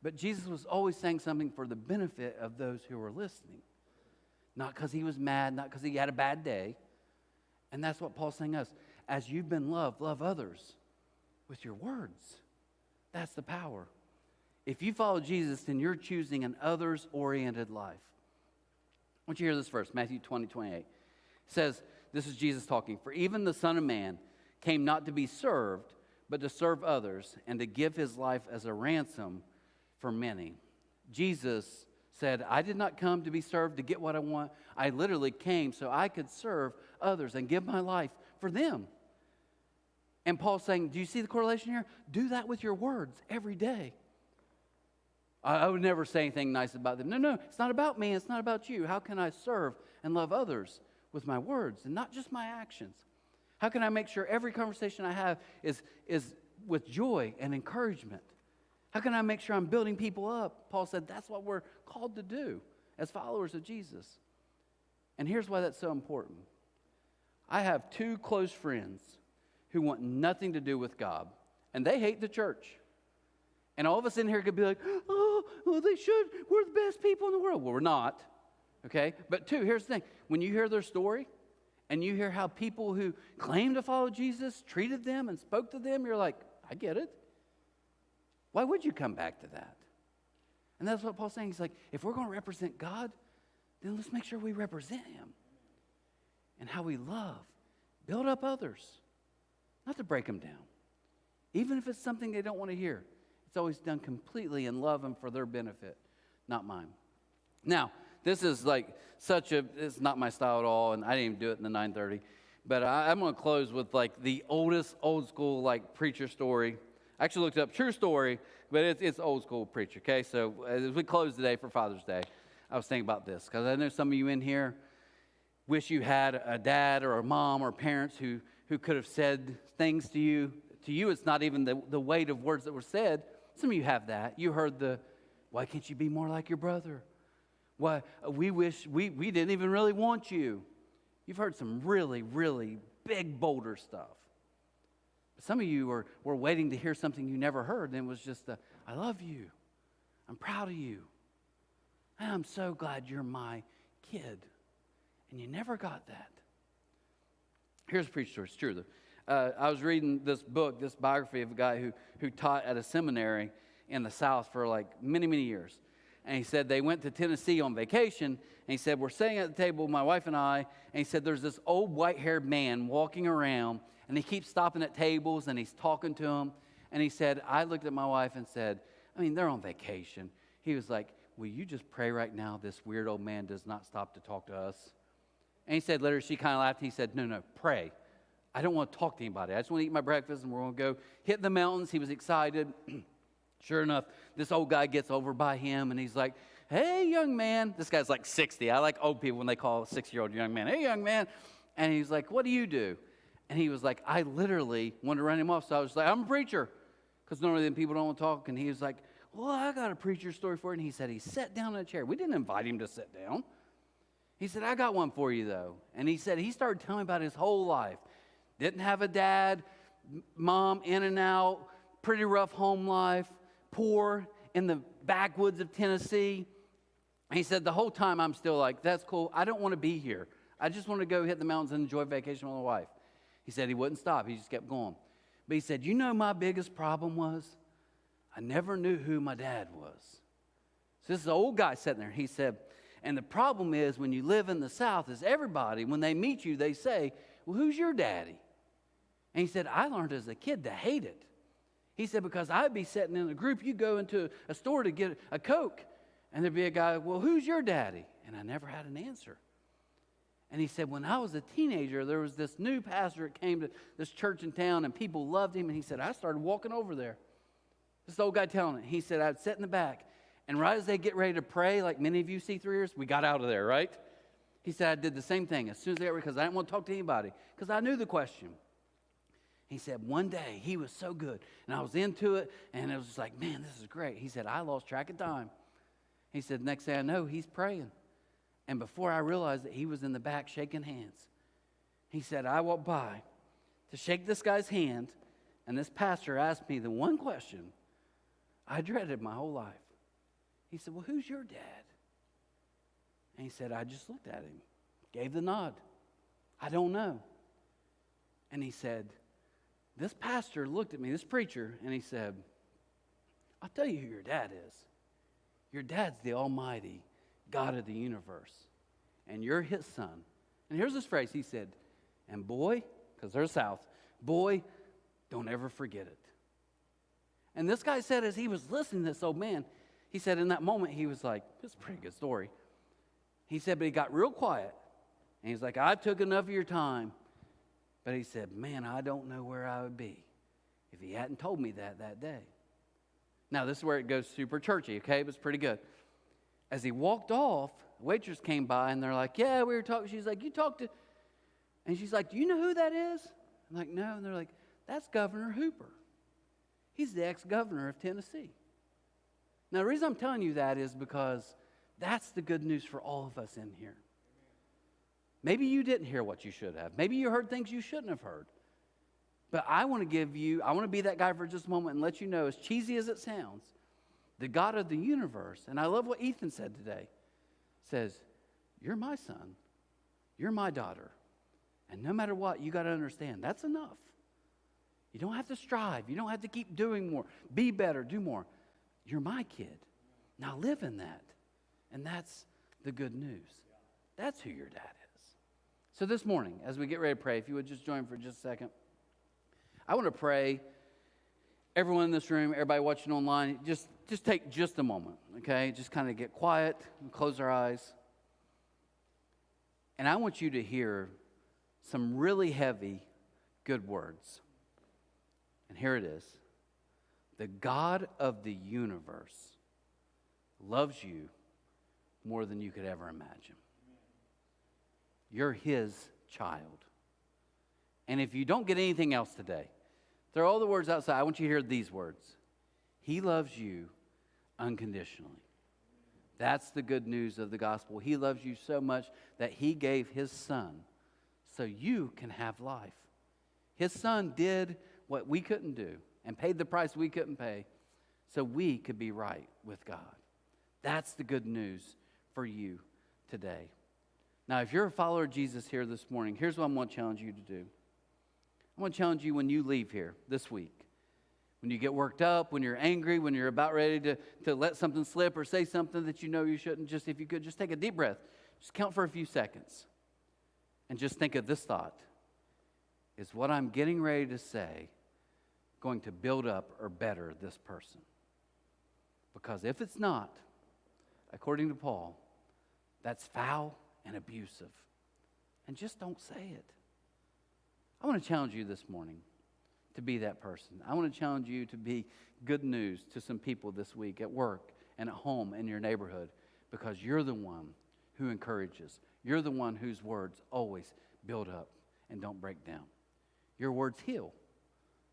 But Jesus was always saying something for the benefit of those who were listening. Not because he was mad, not because he had a bad day. And that's what Paul's saying to us. As you've been loved, love others with your words. That's the power. If you follow Jesus, then you're choosing an others-oriented life. I want you to hear this verse, Matthew 20:28. It says, this is Jesus talking, for even the Son of Man came not to be served, but to serve others, and to give his life as a ransom for many. Jesus said, I did not come to be served to get what I want. I literally came so I could serve others and give my life for them. And Paul's saying, do you see the correlation here? Do that with your words every day. I would never say anything nice about them. No, it's not about me. It's not about you. How can I serve and love others with my words and not just my actions? How can I make sure every conversation I have is with joy and encouragement? How can I make sure I'm building people up? Paul said that's what we're called to do as followers of Jesus. And here's why that's so important. I have 2 close friends who want nothing to do with God, and they hate the church. And all of us in here could be like, oh, well, they should. We're the best people in the world. Well, we're not, okay? But 2, here's the thing. When you hear their story and you hear how people who claim to follow Jesus treated them and spoke to them, you're like, I get it. Why would you come back to that? And that's what Paul's saying. He's like, if we're going to represent God, then let's make sure we represent him. And how we love, build up others, not to break them down. Even if it's something they don't want to hear, it's always done completely in love and for their benefit, not mine. Now, this is like it's not my style at all, and I didn't even do it in the 9:30. But I'm going to close with like the old school like preacher story. I actually looked it up, true story, but it's old school preacher, okay? So as we close today for Father's Day, I was thinking about this, because I know some of you in here wish you had a dad or a mom or parents who could have said things to you. To you, it's not even the weight of words that were said. Some of you have that. You heard why can't you be more like your brother? Why, we wish we didn't even really want you. You've heard some really, really big, bolder stuff. Some of you were waiting to hear something you never heard, and it was just I love you. I'm proud of you. And I'm so glad you're my kid. And you never got that. Here's a preacher story. It's true, though. I was reading this book, this biography of a guy who taught at a seminary in the South for like many, many years. And he said they went to Tennessee on vacation. And he said, we're sitting at the table, my wife and I. And he said, there's this old white-haired man walking around. And he keeps stopping at tables and he's talking to them. And he said, I looked at my wife and said, I mean, they're on vacation. He was like, will you just pray right now this weird old man does not stop to talk to us? And he said later, she kind of laughed. He said, no, pray. I don't want to talk to anybody. I just want to eat my breakfast and we're going to go hit the mountains. He was excited. Sure enough, this old guy gets over by him and he's like, hey, young man. This guy's like 60. I like old people when they call a 6-year-old young man. Hey, young man. And he's like, what do you do? And he was like, I literally wanted to run him off. So I was like, I'm a preacher. Because normally then people don't want to talk. And he was like, well, I got a preacher story for you. And he said he sat down in a chair. We didn't invite him to sit down. He said, I got one for you, though. And he said he started telling about his whole life. Didn't have a dad, mom in and out, pretty rough home life, poor in the backwoods of Tennessee. And he said, the whole time I'm still like, that's cool. I don't want to be here. I just want to go hit the mountains and enjoy vacation with my wife. He said he wouldn't stop. He just kept going. But he said, you know my biggest problem was? I never knew who my dad was. So this is an old guy sitting there. He said, and the problem is when you live in the South is everybody, when they meet you, they say, well, who's your daddy? And he said, I learned as a kid to hate it. He said, because I'd be sitting in a group, you go into a store to get a Coke, and there'd be a guy, well, who's your daddy? And I never had an answer. And he said, when I was a teenager, there was this new pastor that came to this church in town, and people loved him. And he said, I started walking over there. This old guy telling it. He said, I'd sit in the back. And right as they get ready to pray, like many of you C3ers, we got out of there, right? He said, I did the same thing as soon as they got ready, because I didn't want to talk to anybody, because I knew the question. He said, one day, he was so good. And I was into it, and it was just like, man, this is great. He said, I lost track of time. He said, next thing I know, he's praying. And before I realized that he was in the back shaking hands, he said, I walked by to shake this guy's hand, and this pastor asked me the one question I dreaded my whole life. He said, well, who's your dad? And he said, I just looked at him, gave the nod. I don't know. And he said, this pastor looked at me, this preacher, and he said, I'll tell you who your dad is. Your dad's the Almighty God of the universe, and you're his son. And here's this phrase. He said, and boy, because they're South, boy, don't ever forget it. And this guy said as he was listening to this old man, he said in that moment, he was like, this is a pretty good story. He said, but he got real quiet. And he's like, I took enough of your time. But he said, man, I don't know where I would be if he hadn't told me that day. Now, this is where it goes super churchy, okay? It was pretty good. As he walked off, the waitress came by, and they're like, yeah, we were talking. She's like, you talked to... And she's like, do you know who that is? I'm like, no. And they're like, that's Governor Hooper. He's the ex-governor of Tennessee. Now, the reason I'm telling you that is because that's the good news for all of us in here. Maybe you didn't hear what you should have. Maybe you heard things you shouldn't have heard. But I want to be that guy for just a moment and let you know, as cheesy as it sounds, the God of the universe, and I love what Ethan said today, says, you're my son, you're my daughter, and no matter what, you got to understand, that's enough. You don't have to strive. You don't have to keep doing more. Be better, do more. You're my kid. Now live in that. And that's the good news. That's who your dad is. So this morning, as we get ready to pray, if you would just join for just a second, I want to pray. Everyone in this room, everybody watching online, just take just a moment, okay? Just kind of get quiet and close our eyes. And I want you to hear some really heavy, good words. And here it is. The God of the universe loves you more than you could ever imagine. You're his child. And if you don't get anything else today, throw all the words outside. I want you to hear these words. He loves you unconditionally. That's the good news of the gospel. He loves you so much that he gave his son so you can have life. His son did what we couldn't do and paid the price we couldn't pay so we could be right with God. That's the good news for you today. Now, if you're a follower of Jesus here this morning, here's what I'm going to challenge you to do. I want to challenge you when you leave here this week. When you get worked up, when you're angry, when you're about ready to let something slip or say something that you know you shouldn't, just if you could, just take a deep breath. Just count for a few seconds. And just think of this thought. Is what I'm getting ready to say going to build up or better this person? Because if it's not, according to Paul, that's foul and abusive. And just don't say it. I want to challenge you this morning to be that person. I want to challenge you to be good news to some people this week at work and at home in your neighborhood, because you're the one who encourages. You're the one whose words always build up and don't break down. Your words heal,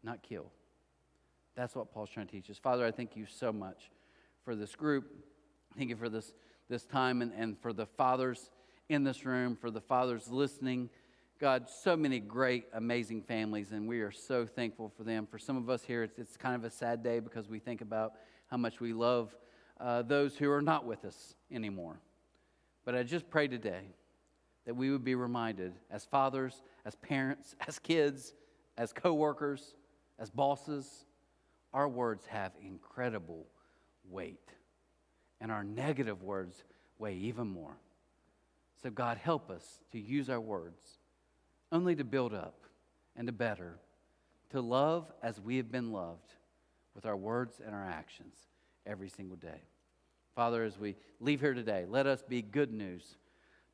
not kill. That's what Paul's trying to teach us. Father, I thank you so much for this group. Thank you for this time and for the fathers in this room, for the fathers listening. God, so many great, amazing families, and we are so thankful for them. For some of us here, it's kind of a sad day because we think about how much we love those who are not with us anymore. But I just pray today that we would be reminded as fathers, as parents, as kids, as co-workers, as bosses, our words have incredible weight. And our negative words weigh even more. So God, help us to use our words only to build up and to better, to love as we have been loved with our words and our actions every single day. Father, as we leave here today, let us be good news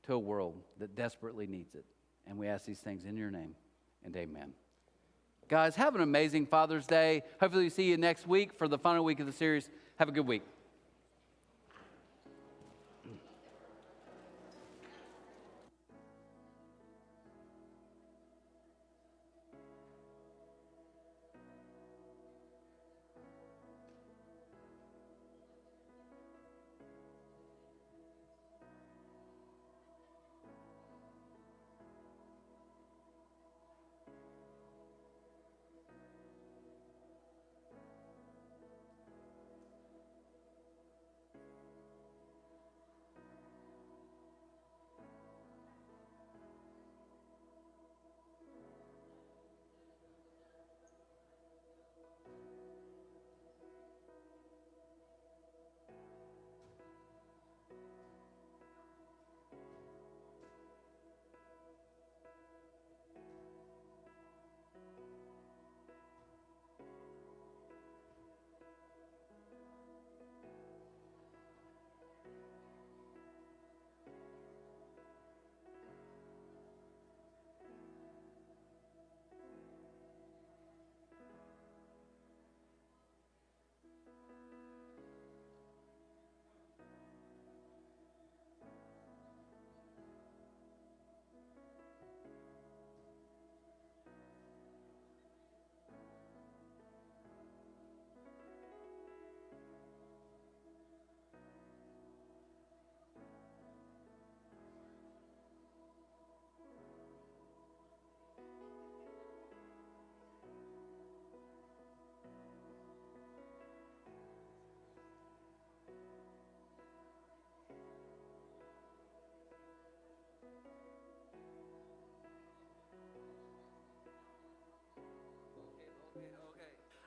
to a world that desperately needs it. And we ask these things in your name, and amen. Guys, have an amazing Father's Day. Hopefully see you next week for the final week of the series. Have a good week.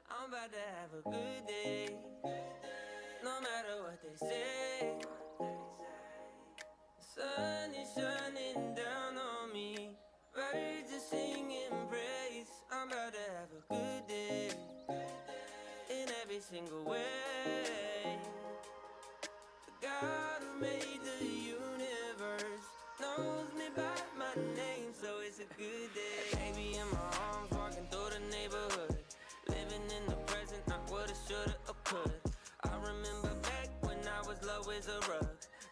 I'm about to have a good day, no matter what they say. Sun is shining down on me, birds are singing praise. I'm about to have a good day, in every single way. The God who made the universe knows me by my name, so it's a good day. Baby in my arms, walking through the neighborhood, living in the present, not what I shoulda or could. I remember back when I was low as a rug.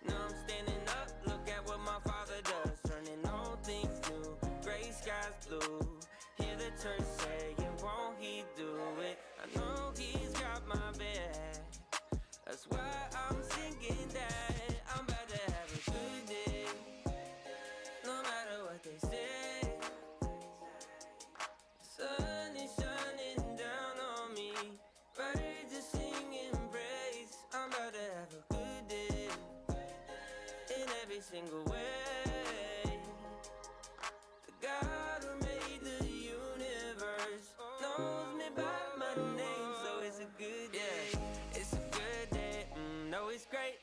Now I'm standing up, look at what my father does, turning all things new, gray skies blue. Hear the church saying, won't he do it? I know he's got my back, that's why I'm singing that. I'm about to have a good day, no matter what they say. Sun is shining down on me, birds are singing praise. I'm about to have a good day, in every single way. The God who made the universe knows me by my name, so it's a good day. It's a good day, no, it's great.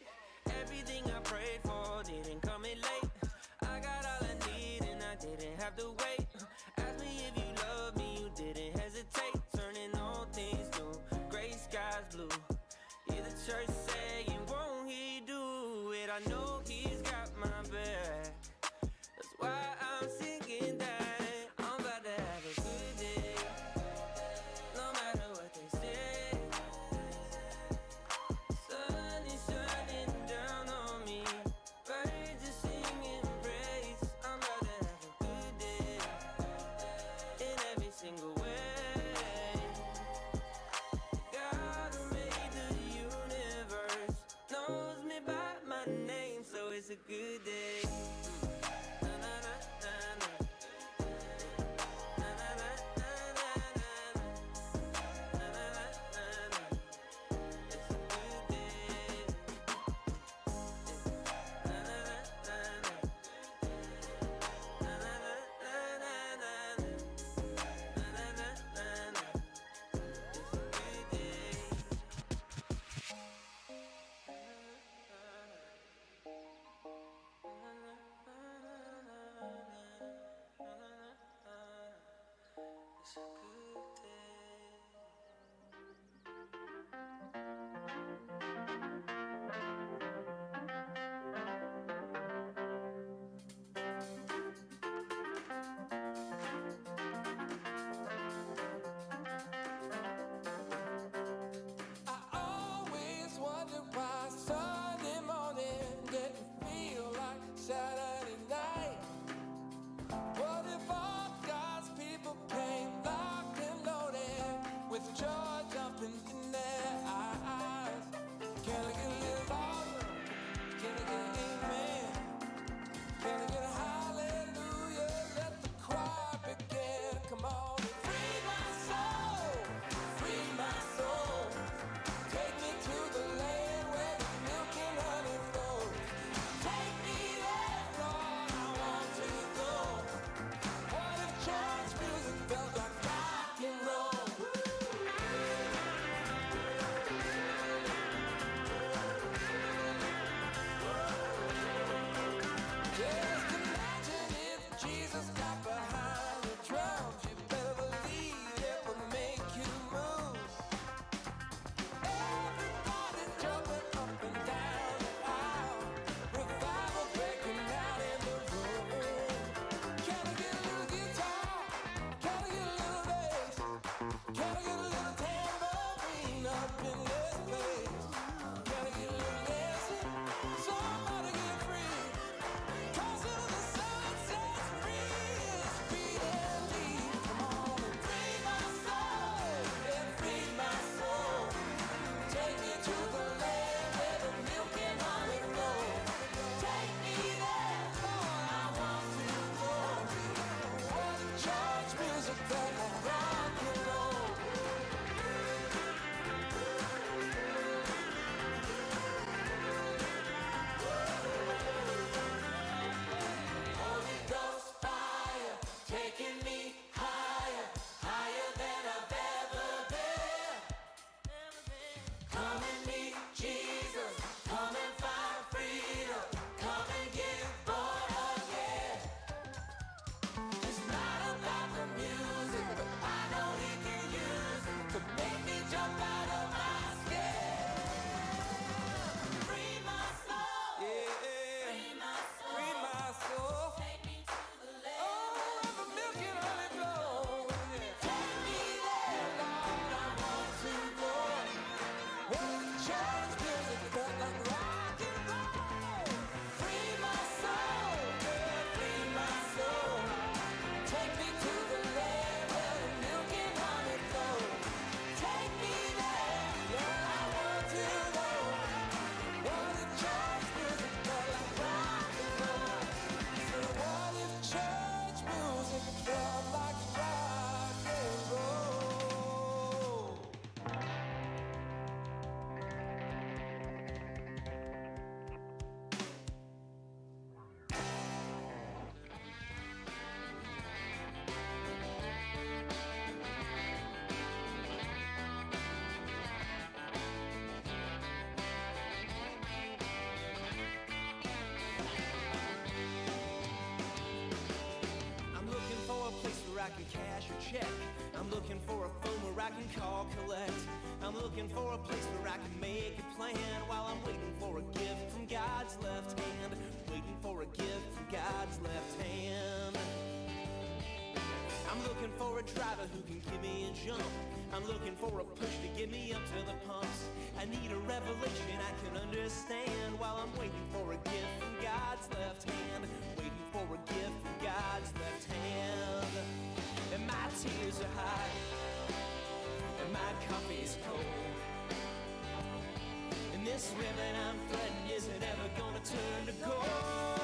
Everything I prayed for didn't come in late. I got all I need and I didn't have to wait. Ask me if you love me, you didn't hesitate. Turning all things new, gray skies blue. Hear the church saying, won't he do it? I know he's got my back, that's why I'm singing that. I'm about to have a good day, no matter what they say. Sun is shining down on me, birds are singing praise. I'm about to have a good day, in every single way. God who made the universe knows me by my name, so it's a good day. Na, na, na, na, na. Na, na, na, na, na, na. Na, na, na, na, na. It's a good day. Na, na, na, na, na. Na, na, na, na, na, na. Na, na, na, na, na. It's a good day. It's a good day. I always wonder why Sunday morning didn't feel like Saturday night. What if all God's people came locked in can cash a check. I'm looking for a phone where I can call collect. I'm looking for a place where I can make a plan while I'm waiting for a gift from God's left hand. Waiting for a gift from God's left hand. I'm looking for a driver who can give me a jump. I'm looking for a push to get me up to the pumps. I need a revelation I can understand while I'm waiting for a gift from God's left hand. Waiting for a gift from God's left hand. And my tears are high, and my coffee's cold. And this ribbon I'm threading isn't ever gonna turn to gold.